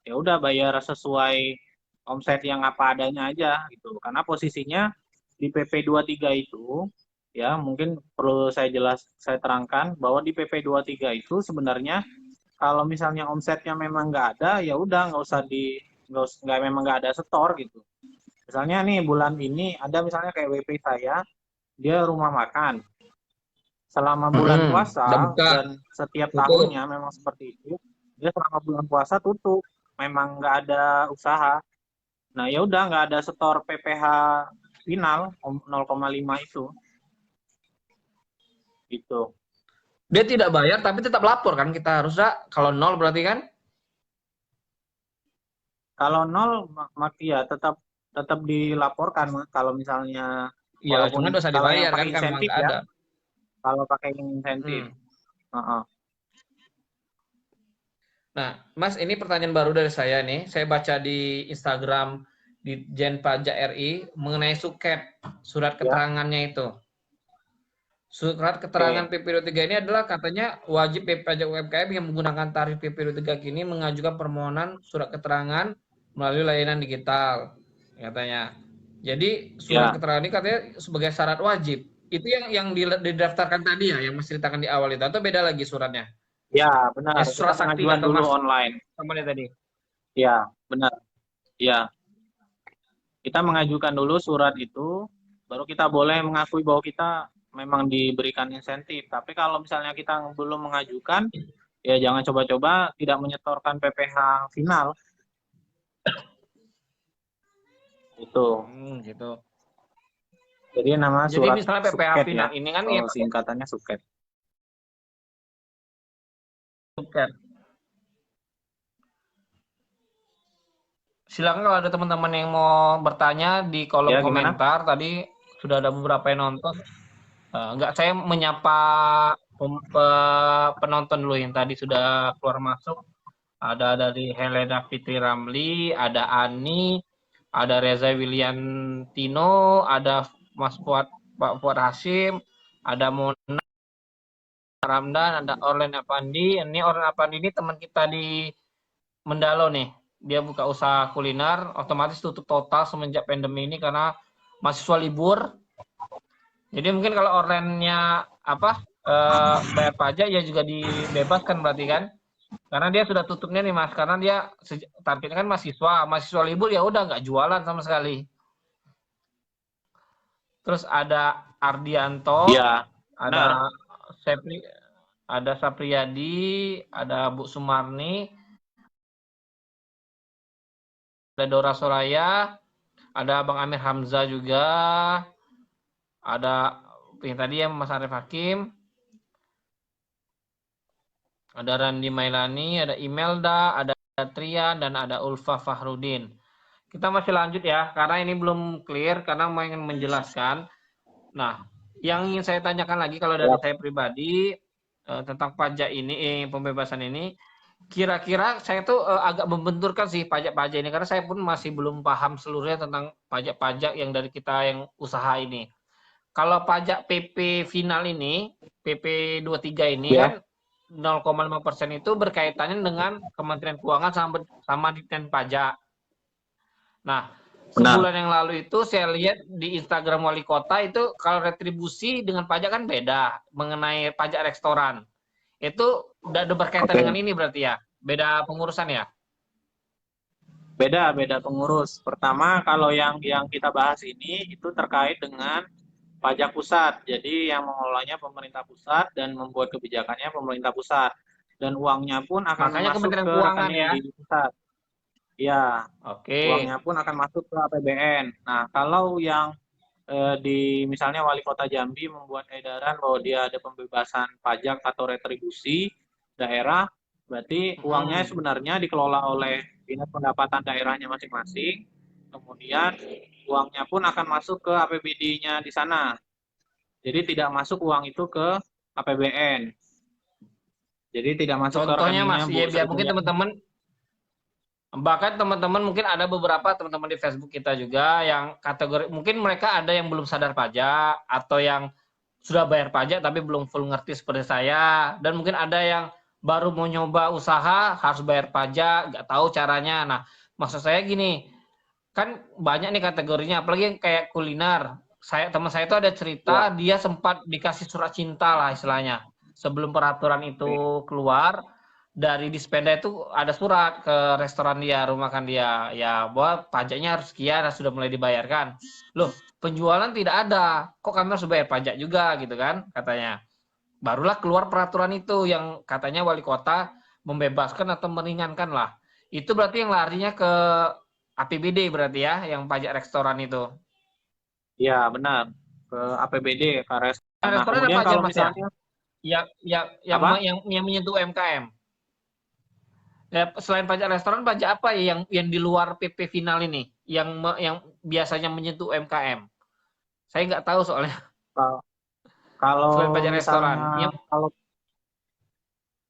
ya udah bayar sesuai omset yang apa adanya aja gitu. Karena posisinya di PP 23 itu ya mungkin perlu saya terangkan bahwa di PP 23 itu sebenarnya kalau misalnya omsetnya memang nggak ada ya udah nggak memang nggak ada setor gitu. Misalnya nih bulan ini ada misalnya kayak WP saya, dia rumah makan. Selama bulan udah puasa buka, dan setiap tutup. tahunnya memang seperti itu, dia selama bulan puasa tutup, memang nggak ada usaha. Nah ya udah nggak ada setor PPh final 0,5 itu, gitu. Dia tidak bayar tapi tetap lapor kan kita harusnya kalau nol berarti kan? Kalau nol, ya tetap tetap dilaporkan kalau misalnya, Ya, walaupun cuma dosa kalau yang dibayar kan pakai kan memang insentif nggak ya, ada. kalau pakai insentif. Hmm. Heeh. Nah, Mas, ini pertanyaan baru dari saya nih. Saya baca di Instagram di Jen Pajak RI mengenai suket, surat Ya, keterangannya itu. Surat keterangan oke. PP23 ini adalah katanya wajib pajak UMKM yang menggunakan tarif PP23 kini mengajukan permohonan surat keterangan melalui layanan digital, katanya. Jadi surat Ya, keterangan ini katanya sebagai syarat wajib. Itu yang didaftarkan tadi ya, yang masih ceritakan di awal itu, atau beda lagi suratnya? ya benar. Kita Surat sakti pengajuan kata dulu Mas online. temannya tadi. Ya, benar. Ya, kita mengajukan dulu surat itu, baru kita boleh mengakui bahwa kita memang diberikan insentif. Tapi kalau misalnya kita belum mengajukan, ya jangan coba-coba tidak menyetorkan PPh final. Itu. Gitu. Jadi nama Jadi surat misalnya PPh suket ya. final ini kan ya Kalau singkatannya suket. suket. silakan kalau ada teman-teman yang mau bertanya di kolom Ya, gimana? komentar. Tadi sudah ada beberapa yang nonton. Enggak, saya menyapa penonton dulu yang tadi sudah keluar masuk. Ada dari Helena Fitri Ramli, ada Ani, ada Reza Wiliantino, ada Mas Fuad, Pak Fuad Hashim, ada Mona Ramdan, ada Orlen Apandi. Ini Orlen Apandi ini teman kita di Mendalo nih. Dia buka usaha kuliner, otomatis tutup total semenjak pandemi ini karena mahasiswa libur. Jadi mungkin kalau Orlennya bayar pajak ya juga dibebaskan berarti kan? Karena dia sudah tutupnya nih Mas, karena dia targetnya kan mahasiswa libur ya udah nggak jualan sama sekali. Terus ada Ardianto, Ya, benar. ada Sepri, ada Sapriyadi, ada Bu Sumarni, ada Dora Soraya, ada Bang Amir Hamzah juga, ada yang tadi ya Mas Arif Hakim, ada Randi Mailani, ada Imelda, ada Trian, dan ada Ulfa Fahrudin. Kita masih lanjut ya, karena ini belum clear, karena mau ingin menjelaskan. Nah, yang ingin saya tanyakan lagi kalau dari saya pribadi tentang pajak ini, pembebasan ini, kira-kira saya tuh agak membenturkan sih pajak-pajak ini, karena saya pun masih belum paham seluruhnya tentang pajak-pajak yang dari kita yang usaha ini. Kalau pajak PP final ini, PP 23 ini Ya, kan 0,5% itu berkaitannya dengan Kementerian Keuangan sama Ditjen Pajak. Nah, benar. sebulan yang lalu itu saya lihat di Instagram wali kota itu kalau retribusi dengan pajak kan beda mengenai pajak restoran. Itu udah berkaitan dengan Oke. ini berarti ya? Beda pengurusan ya? Beda pengurus. Pertama, kalau yang kita bahas ini itu terkait dengan pajak pusat. Jadi yang mengelolanya pemerintah pusat dan membuat kebijakannya pemerintah pusat. Dan uangnya pun akan Makanya masuk Kementerian ke Keuangan rekening ya. di pusat. Ya, Oke. uangnya pun akan masuk ke APBN. Nah, kalau yang di misalnya wali kota Jambi membuat edaran bahwa dia ada pembebasan pajak atau retribusi daerah, berarti uangnya Hmm. sebenarnya dikelola oleh dinas pendapatan daerahnya masing-masing. Kemudian uangnya pun akan masuk ke APBD-nya di sana. Jadi tidak masuk uang itu ke APBN. Jadi tidak masuk ke Contohnya rekeningnya Mas, Bu ya biar Sri mungkin Mulyani. teman-teman, bahkan teman-teman mungkin ada beberapa teman-teman di Facebook kita juga yang kategori mungkin mereka ada yang belum sadar pajak atau yang sudah bayar pajak tapi belum full ngerti seperti saya, dan mungkin ada yang baru mau nyoba usaha harus bayar pajak nggak tahu caranya. Nah, maksud saya gini, kan banyak nih kategorinya, apalagi yang kayak kuliner. Teman saya itu ada Ya, cerita dia sempat dikasih surat cinta lah istilahnya sebelum peraturan oke. itu keluar. Dari Dispenda itu ada surat ke restoran dia, rumah makan dia, ya bahwa pajaknya harus sekian, sudah mulai dibayarkan. Loh, penjualan tidak ada, kok kami harus bayar pajak juga gitu kan katanya. Barulah keluar peraturan itu yang katanya wali kota membebaskan atau meringankan lah. Itu berarti yang larinya ke APBD berarti ya, yang pajak restoran itu. Ya, benar. Ke APBD, ke restoran. Nah, Restoran apa kemudian aja kalau Mas ya? misalnya Yang apa? yang menyentuh UMKM. Ya, selain pajak restoran, pajak apa ya yang di luar PP final ini, yang biasanya menyentuh UMKM? Saya nggak tahu soalnya. Kalau kalau Selain pajak misalnya restoran, yang kalau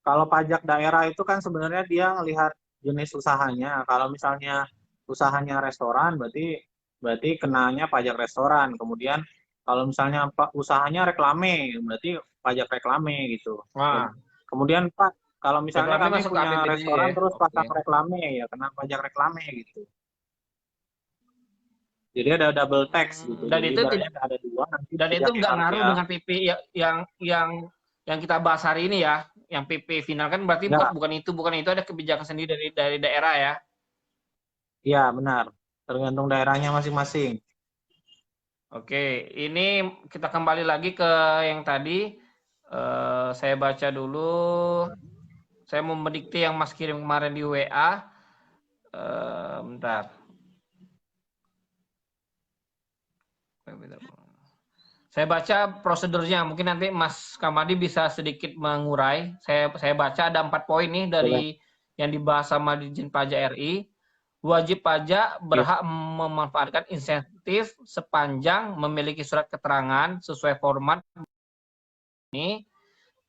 kalau pajak daerah itu kan sebenarnya dia melihat jenis usahanya. Kalau misalnya usahanya restoran, berarti berarti kenanya pajak restoran. Kemudian kalau misalnya usahanya reklame, berarti pajak reklame gitu. wah, Kemudian Pak, kalau misalnya reklame kami masuk ke punya APBD restoran ya. terus Oke. pasang reklame, ya kena pajak reklame gitu. Jadi ada double tax gitu. Dan Jadi itu ibaratnya tidak, ada dua, nanti dan itu pajaknya nggak harus ngaruh ya. dengan PP yang kita bahas hari ini ya, yang PP final kan berarti Enggak, bukan itu ada kebijakan sendiri dari daerah ya. iya benar. Tergantung daerahnya masing-masing. Oke, ini kita kembali lagi ke yang tadi. Saya baca dulu. Saya mau mendikte yang Mas kirim kemarin di WA. Bentar. Saya baca prosedurnya. Mungkin nanti Mas Kamadi bisa sedikit mengurai. Saya baca ada 4 poin nih dari Boleh. yang dibahas sama Dirjen Pajak RI. wajib pajak berhak memanfaatkan insentif sepanjang memiliki surat keterangan sesuai format ini,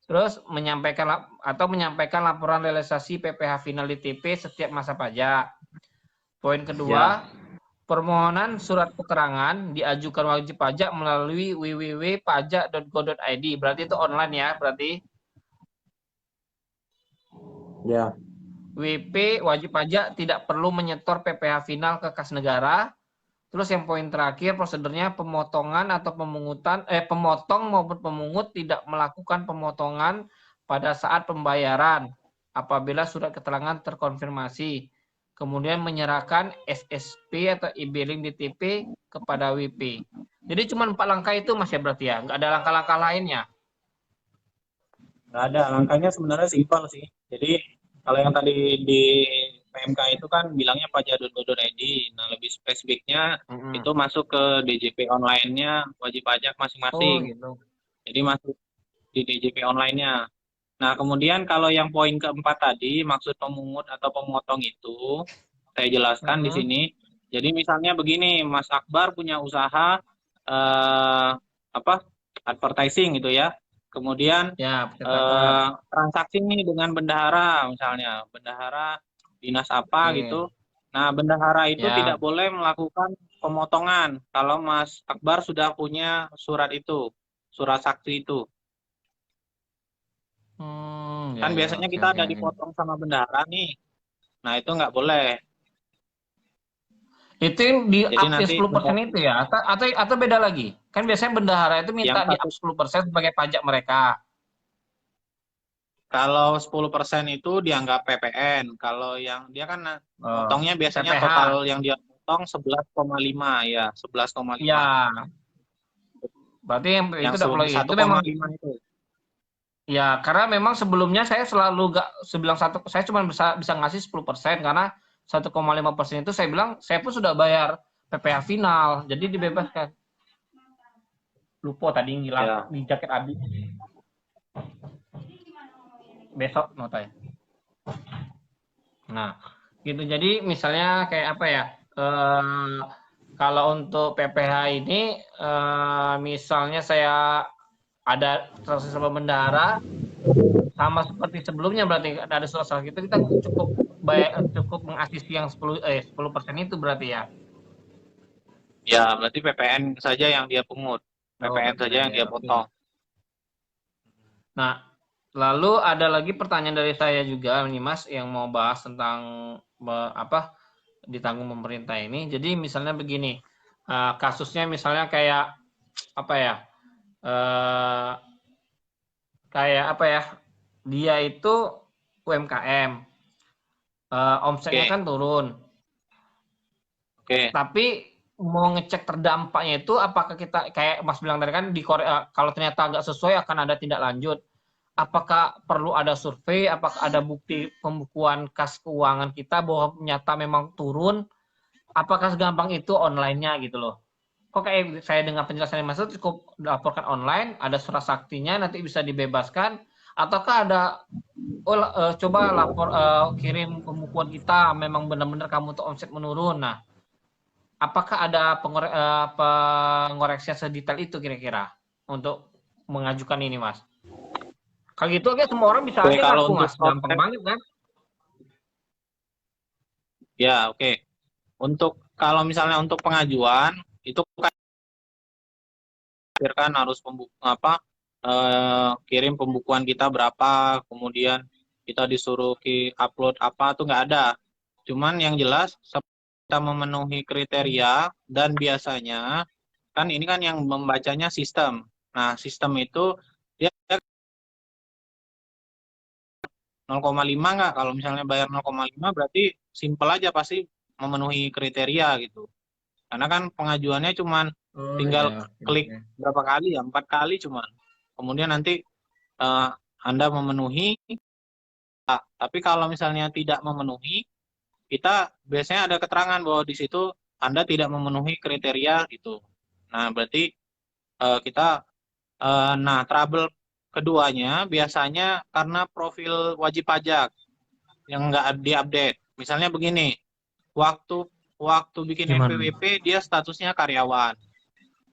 terus menyampaikan laporan realisasi PPh final di TP setiap masa pajak. Poin kedua, permohonan surat keterangan diajukan wajib pajak melalui www.pajak.go.id. Berarti itu online ya, berarti? Ya. WP wajib pajak tidak perlu menyetor PPh final ke kas negara. Terus yang poin terakhir, prosedurnya pemotongan atau pemotong maupun pemungut tidak melakukan pemotongan pada saat pembayaran apabila surat keterangan terkonfirmasi. Kemudian menyerahkan SSP atau e-billing DTP kepada WP. Jadi cuma 4 langkah itu Mas ya berarti ya? Nggak ada langkah-langkah lainnya? Nggak ada, langkahnya sebenarnya simpel sih. Jadi kalau yang tadi di PMK itu kan bilangnya pajak.go.id. Nah, lebih spesifiknya itu masuk ke DJP online-nya wajib pajak masing-masing. Gitu. Jadi masuk di DJP online-nya. Nah, kemudian kalau yang poin keempat tadi, maksud pemungut atau pemotong itu, saya jelaskan di sini. Jadi misalnya begini, Mas Akbar punya usaha advertising gitu ya. Kemudian transaksi nih dengan bendahara misalnya, bendahara dinas apa gitu. Nah, bendahara itu tidak boleh melakukan pemotongan kalau Mas Akbar sudah punya surat itu, surat saksi itu. Kan biasanya kita ada dipotong sama bendahara nih. Nah, itu nggak boleh. Itu yang di up 10% itu ya? Atau beda lagi? Kan biasanya bendahara itu minta di up 10% sebagai pajak mereka. Kalau 10% itu dianggap PPN. Kalau yang dia kan potongnya biasanya PPH. total yang dia potong 11,5 ya, 11,5. Ya. Berarti yang itu udah perlu itu memang itu. Ya, karena memang sebelumnya saya selalu bilang saya cuma bisa ngasih 10% karena 1,5% itu saya bilang saya pun sudah bayar PPh final, jadi dibebaskan. Lupa tadi ngilang di jaket Abi. Besok notanya. Nah, gitu. Jadi misalnya kayak apa ya? Kalau untuk PPh ini, misalnya saya ada transaksi sama bendahara, sama seperti sebelumnya berarti ada surat gitu kita cukup mengasisi yang 10% itu berarti ya. Ya, berarti PPN saja yang dia pungut. PPN saja yang dia potong. Nah, lalu ada lagi pertanyaan dari saya juga nih Mas yang mau bahas tentang ditanggung pemerintah ini. Jadi misalnya begini, kasusnya misalnya kayak apa ya? Dia itu UMKM, omsetnya kan turun. Tapi mau ngecek terdampaknya itu apakah kita kayak Mas bilang tadi kan di Korea kalau ternyata agak sesuai akan ada tindak lanjut. Apakah perlu ada survei? Apakah ada bukti pembukuan kas keuangan kita bahwa nyata memang turun? Apakah segampang itu online-nya gitu loh? Kok kayak saya dengar penjelasan Mas itu cukup dilaporkan online, ada surat saktinya nanti bisa dibebaskan, ataukah ada coba lapor kirim pembukuan kita memang benar-benar kamu tuh omset menurun. Nah, apakah ada pengoreksian sedetail itu kira-kira untuk mengajukan ini Mas? Kalau gitu aja semua orang bisa aja ngaku Mas, gampang banget kan? Ya, oke. Untuk kalau misalnya untuk pengajuan itu kan harus kirim pembukuan kita berapa, kemudian kita disuruh upload apa tuh nggak ada. Cuman yang jelas kita memenuhi kriteria dan biasanya kan ini kan yang membacanya sistem. Nah, sistem itu dia 0,5 nggak? Kalau misalnya bayar 0,5 berarti simple aja pasti memenuhi kriteria gitu. Karena kan pengajuannya cuman tinggal klik berapa kali ya? 4 kali cuman. Kemudian nanti Anda memenuhi. Tapi kalau misalnya tidak memenuhi, kita biasanya ada keterangan bahwa di situ Anda tidak memenuhi kriteria gitu. Nah, berarti trouble keduanya biasanya karena profil wajib pajak yang nggak diupdate. Misalnya begini, waktu waktu bikin Gimana? NPWP dia statusnya karyawan.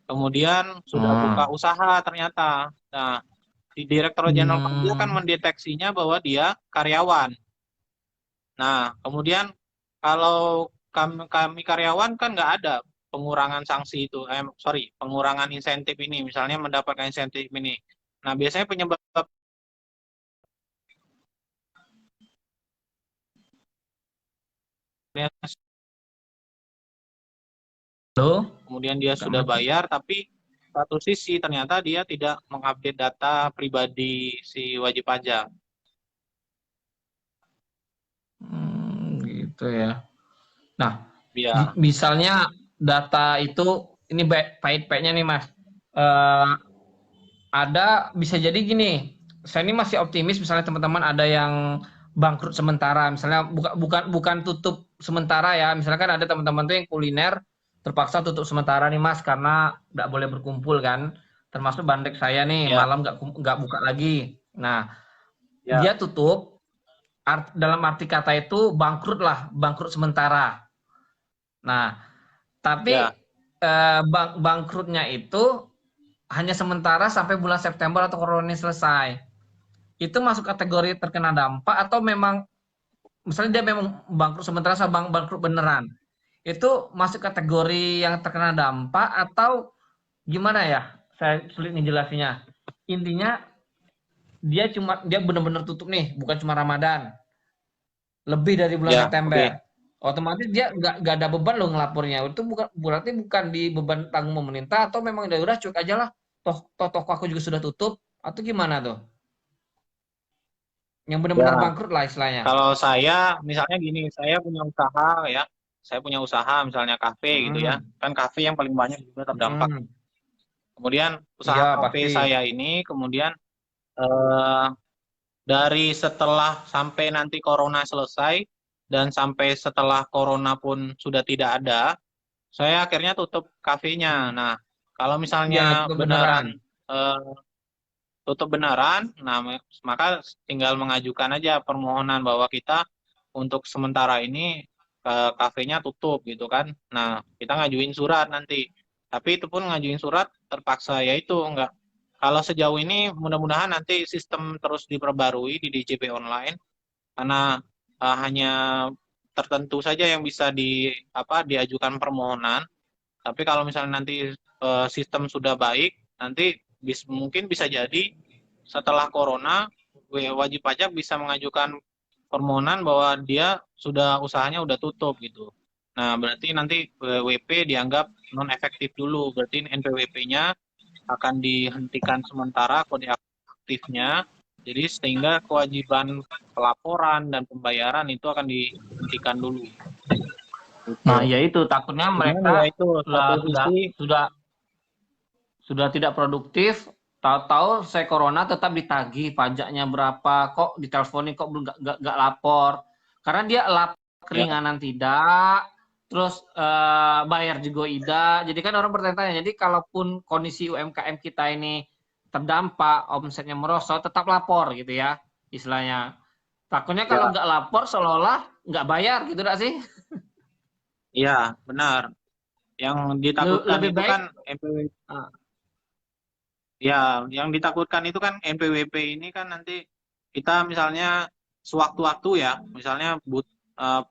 Kemudian sudah buka Hmm. usaha ternyata. Nah, di Direktorat Jenderal Pajak kan Hmm. mendeteksinya bahwa dia karyawan. Nah, kemudian kalau kami karyawan kan nggak ada pengurangan sanksi itu, sorry, pengurangan insentif ini, misalnya mendapatkan insentif ini. Nah, biasanya penyebab Halo? kemudian dia Kak sudah Mati? bayar, tapi satu sisi ternyata dia tidak mengupdate data pribadi si wajib pajak. Gitu ya. Nah, Ya, misalnya data itu ini pahit-pahitnya nih Mas. Eh, ada bisa jadi gini. Saya ini masih optimis misalnya teman-teman ada yang bangkrut sementara, misalnya bukan tutup sementara ya. Misalnya kan ada teman-teman tuh yang kuliner terpaksa tutup sementara nih Mas karena nggak boleh berkumpul kan. Termasuk bandek saya nih ya, malam nggak buka lagi. Nah, ya, dia tutup dalam arti kata itu bangkrut sementara. Nah, tapi ya, bangkrutnya itu hanya sementara sampai bulan September atau corona ini selesai. Itu masuk kategori terkena dampak atau memang misalnya dia memang bangkrut sementara sama bangkrut beneran. Itu masuk kategori yang terkena dampak atau gimana ya? Saya sulit ngejelasinnya. Intinya dia benar-benar tutup nih, bukan cuma Ramadan. Lebih dari bulan ya, September. oke. Otomatis dia nggak ada beban loh ngelapornya. Itu bukan berarti bukan di beban tanggung pemerintah atau memang udah cuek aja lah. Toh toko aku juga sudah tutup atau gimana tuh? Yang benar-benar Ya, bangkrut lah istilahnya. kalau saya misalnya gini, saya punya usaha ya, saya punya usaha misalnya kafe gitu ya, Hmm, kan kafe yang paling banyak juga terdampak. hmm. Kemudian usaha Iya kafe pasti. saya ini kemudian eh, dari setelah sampai nanti corona selesai dan sampai setelah corona pun sudah tidak ada, saya akhirnya tutup kafenya. Hmm. Nah, kalau Iya misalnya tutup beneran. beneran eh, tutup beneran, nah maka tinggal mengajukan aja permohonan bahwa kita untuk sementara ini kafenya tutup gitu kan. Nah, kita ngajuin surat nanti. Tapi itu pun ngajuin surat terpaksa yaitu enggak. Kalau sejauh ini mudah-mudahan nanti sistem terus diperbarui di DJP online karena hanya tertentu saja yang bisa diajukan permohonan. Tapi kalau misalnya nanti sistem sudah baik, nanti mungkin bisa jadi setelah corona wajib pajak bisa mengajukan permohonan bahwa dia sudah usahanya udah tutup gitu. Nah, berarti nanti WP dianggap non efektif dulu. Berarti NPWP-nya akan dihentikan sementara kode aktifnya. Jadi sehingga kewajiban pelaporan dan pembayaran itu akan dihentikan dulu. Nah, Gitu. ya itu takutnya Cuman ya mereka itu lah satu sisi sudah tidak produktif. Tahu-tahu saya corona tetap ditagih pajaknya berapa, kok diteleponin kok nggak lapor. Karena dia lapor ya keringanan tidak, terus bayar juga tidak. Jadi kan orang bertanya-tanya. Jadi kalaupun kondisi UMKM kita ini terdampak, omsetnya merosot, tetap lapor gitu ya, istilahnya. Takutnya kalau ya nggak lapor seolah-olah nggak bayar gitu nggak sih? ya benar. Yang ditakutkan Lebih itu baik. kan NPWP. Ah, Ya, yang ditakutkan itu kan NPWP ini kan nanti kita misalnya sewaktu-waktu ya, misalnya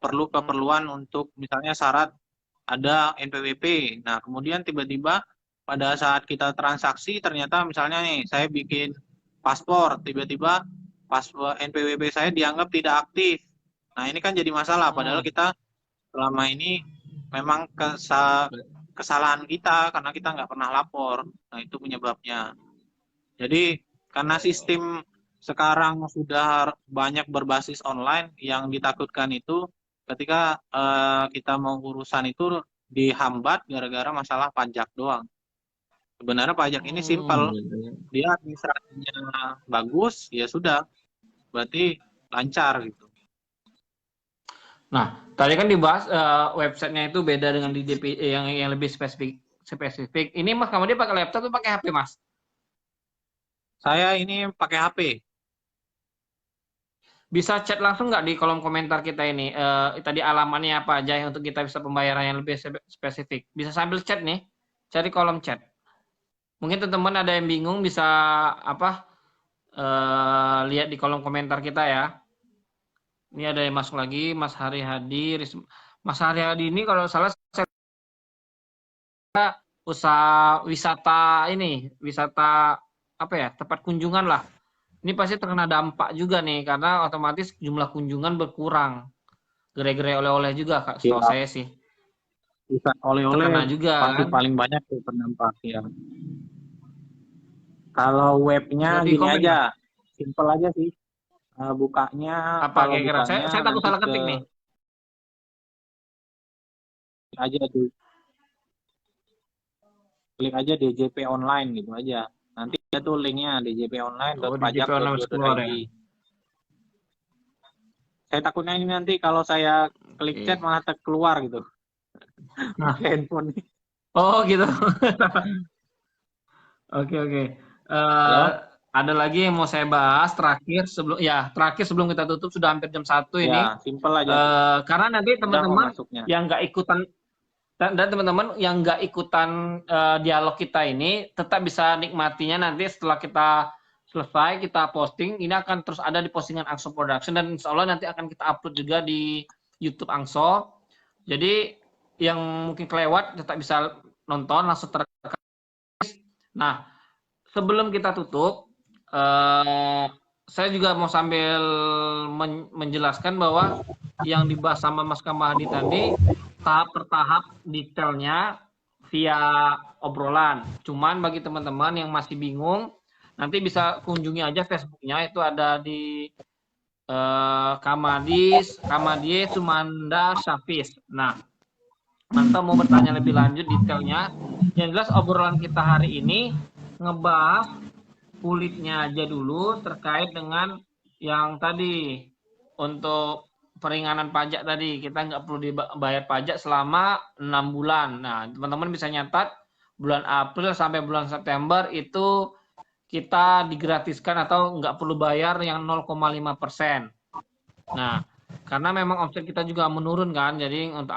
perlu keperluan untuk misalnya syarat ada NPWP. Nah, kemudian tiba-tiba pada saat kita transaksi ternyata misalnya nih saya bikin paspor, tiba-tiba paspor NPWP saya dianggap tidak aktif. Nah, ini kan jadi masalah padahal hmm. kita selama ini memang kesalahan kita karena kita nggak pernah lapor. Nah, itu penyebabnya. Jadi karena sistem sekarang sudah banyak berbasis online, yang ditakutkan itu ketika kita mau urusan itu dihambat gara-gara masalah pajak doang. Sebenarnya pajak ini simpel, Gitu ya. dia administrasinya bagus, ya sudah, berarti lancar gitu. Nah, tadi kan dibahas websitenya itu beda dengan di DP yang lebih spesifik. Ini Mas, kamu dia pakai laptop atau pakai HP, Mas? Saya ini pakai HP. Bisa chat langsung nggak di kolom komentar kita ini? Tadi alamannya apa aja yang untuk kita bisa pembayaran yang lebih spesifik. Bisa sambil chat nih, cari kolom chat. Mungkin teman-teman ada yang bingung bisa apa? Lihat di kolom komentar kita ya. Ini ada yang masuk lagi, Mas Hari Hadi. Mas Hari Hadi ini kalau salah saya usaha wisata ini, wisata apa ya, tempat kunjungan lah. Ini pasti terkena dampak juga nih, karena otomatis jumlah kunjungan berkurang. Gerai-gerai oleh-oleh juga, Kak, setahu Ya, saya sih. bisa oleh-oleh Terkena juga pasti kan. paling banyak tuh terdampak ya. Kalau webnya Sudah di gini komen aja, nggak? simple aja sih. Bukanya, Apa kalau kira-kira? bukanya Saya takut nanti salah ke ketik nih. aja tuh, klik aja DJP online gitu aja. Nanti ada tuh linknya Oh, di JP Online Explorer djponline.pajak.go.id. ya. Saya takutnya ini nanti kalau saya klik chat Oke. malah keluar gitu. Nah, Handphone. oh gitu. Oke, oke. Eh, Halo? ada lagi yang mau saya bahas terakhir sebelum kita tutup sudah hampir jam 1 ini. Ya, simple aja tuh. Karena nanti Udah kok teman-teman masuknya. yang nggak ikutan dan teman-teman yang nggak ikutan dialog kita ini tetap bisa nikmatinya nanti setelah kita selesai kita posting, ini akan terus ada di postingan Angso Production dan insya Allah nanti akan kita upload juga di YouTube Angso. Jadi yang mungkin kelewat tetap bisa nonton langsung terkait. Nah, sebelum kita tutup, saya juga mau sambil menjelaskan bahwa yang dibahas sama Mas Kamahdi tadi tahap per tahap detailnya via obrolan. Cuman bagi teman-teman yang masih bingung, nanti bisa kunjungi aja Facebooknya, itu ada di Kamadie Sumanda Syafis. Nah, mantap mau bertanya lebih lanjut detailnya. Yang jelas obrolan kita hari ini ngebahas kulitnya aja dulu terkait dengan yang tadi untuk peringanan pajak tadi kita nggak perlu dibayar pajak selama 6 bulan. Nah, teman-teman bisa nyatat bulan April sampai bulan September itu kita digratiskan atau nggak perlu bayar yang 0,5%. Nah, karena memang omset kita juga menurun kan, jadi untuk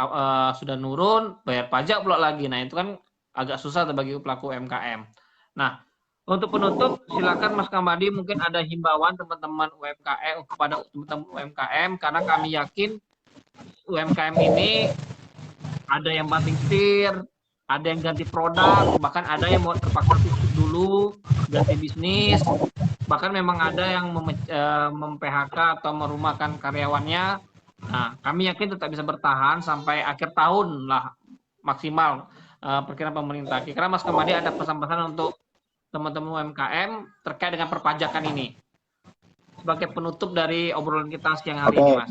sudah nurun bayar pajak pula lagi. Nah, itu kan agak susah bagi pelaku UMKM. Nah, untuk penutup silakan Mas Kamadi mungkin ada himbauan teman-teman UMKM kepada teman-teman UMKM karena kami yakin UMKM ini ada yang banting setir, ada yang ganti produk, bahkan ada yang mau terpaksa tutup dulu, ganti bisnis, bahkan memang ada yang mem-PHK atau merumahkan karyawannya. Nah, kami yakin tetap bisa bertahan sampai akhir tahun lah maksimal perkiraan pemerintah. Kira-kira Mas Kamadi ada pesan-pesan untuk teman-teman UMKM terkait dengan perpajakan ini sebagai penutup dari obrolan kita siang hari ini, Mas.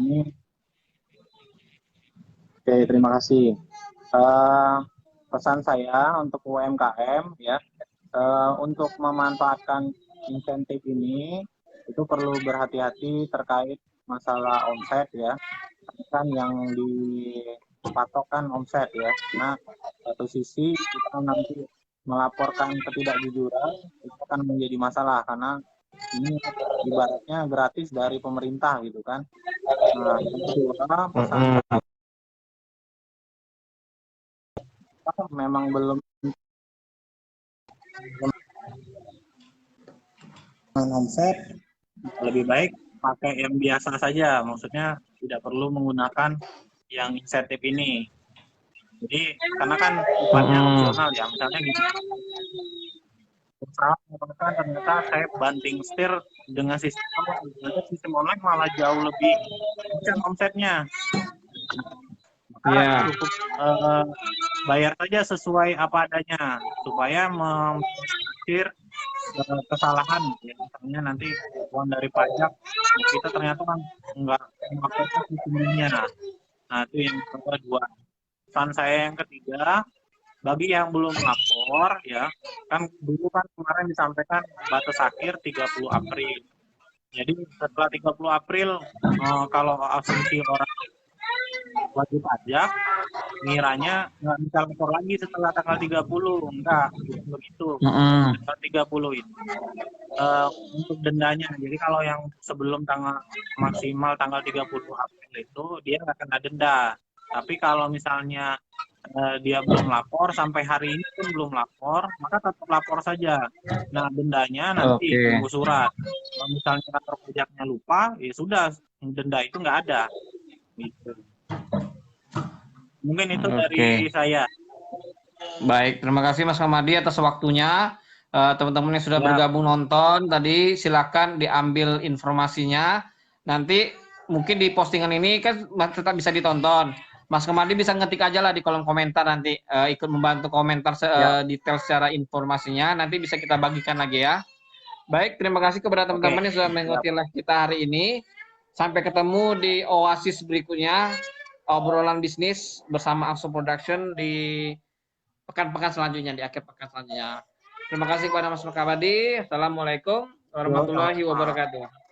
Oke, terima kasih. Pesan saya untuk UMKM ya, untuk memanfaatkan insentif ini itu perlu berhati-hati terkait masalah omset ya, kan yang dipatokkan omset ya. Nah, satu sisi kita nanti melaporkan ketidakjujuran itu akan menjadi masalah karena ini ibaratnya gratis dari pemerintah gitu kan. Nah, yang kedua pesan saya memang belum omset, lebih baik pakai yang biasa saja, maksudnya tidak perlu menggunakan yang insentif ini. Jadi karena kan sifatnya opsional ya, misalnya gini, usaha menggunakan ternyata saya banting setir dengan sistem online malah jauh lebih kencang omsetnya. Maka cukup bayar saja sesuai apa adanya supaya meminimalisir kesalahan ya. Misalnya nanti uang dari pajak kita ternyata kan nggak melakukan sistemnya. Nah itu yang kedua. Pesan saya yang ketiga, bagi yang belum lapor ya, kan dulu kan kemarin disampaikan batas akhir 30 April. Jadi setelah 30 April kalau asumsi orang wajib pajak ngiranya nggak bisa lapor lagi setelah tanggal 30. Enggak, bukan begitu. Mm-mm. Tanggal 30 itu untuk dendanya. Jadi kalau yang sebelum tanggal maksimal tanggal 30 April itu dia nggak kena denda. Tapi kalau misalnya dia belum lapor sampai hari ini pun belum lapor, maka tetap lapor saja. Nah, dendanya nanti Oke. tunggu surat. Kalau misalnya kantor pajaknya lupa, ya sudah, denda itu nggak ada. Gitu. Mungkin itu dari Oke. saya. Baik, terima kasih Mas Kamadi atas waktunya. Teman-teman yang sudah Ya. bergabung nonton tadi, silakan diambil informasinya. Nanti mungkin di postingan ini kan tetap bisa ditonton. Mas Kamadi bisa ngetik aja lah di kolom komentar nanti, ikut membantu komentar Ya. detail secara informasinya. Nanti bisa kita bagikan lagi ya. Baik, terima kasih kepada Oke. teman-teman yang sudah mengikuti live kita hari ini. Sampai ketemu di Oasis berikutnya, obrolan bisnis bersama Angso Production di pekan-pekan selanjutnya, di akhir pekan selanjutnya. Terima kasih kepada Mas Kabadi. Assalamualaikum Yo, warahmatullahi sama-sama. wabarakatuh.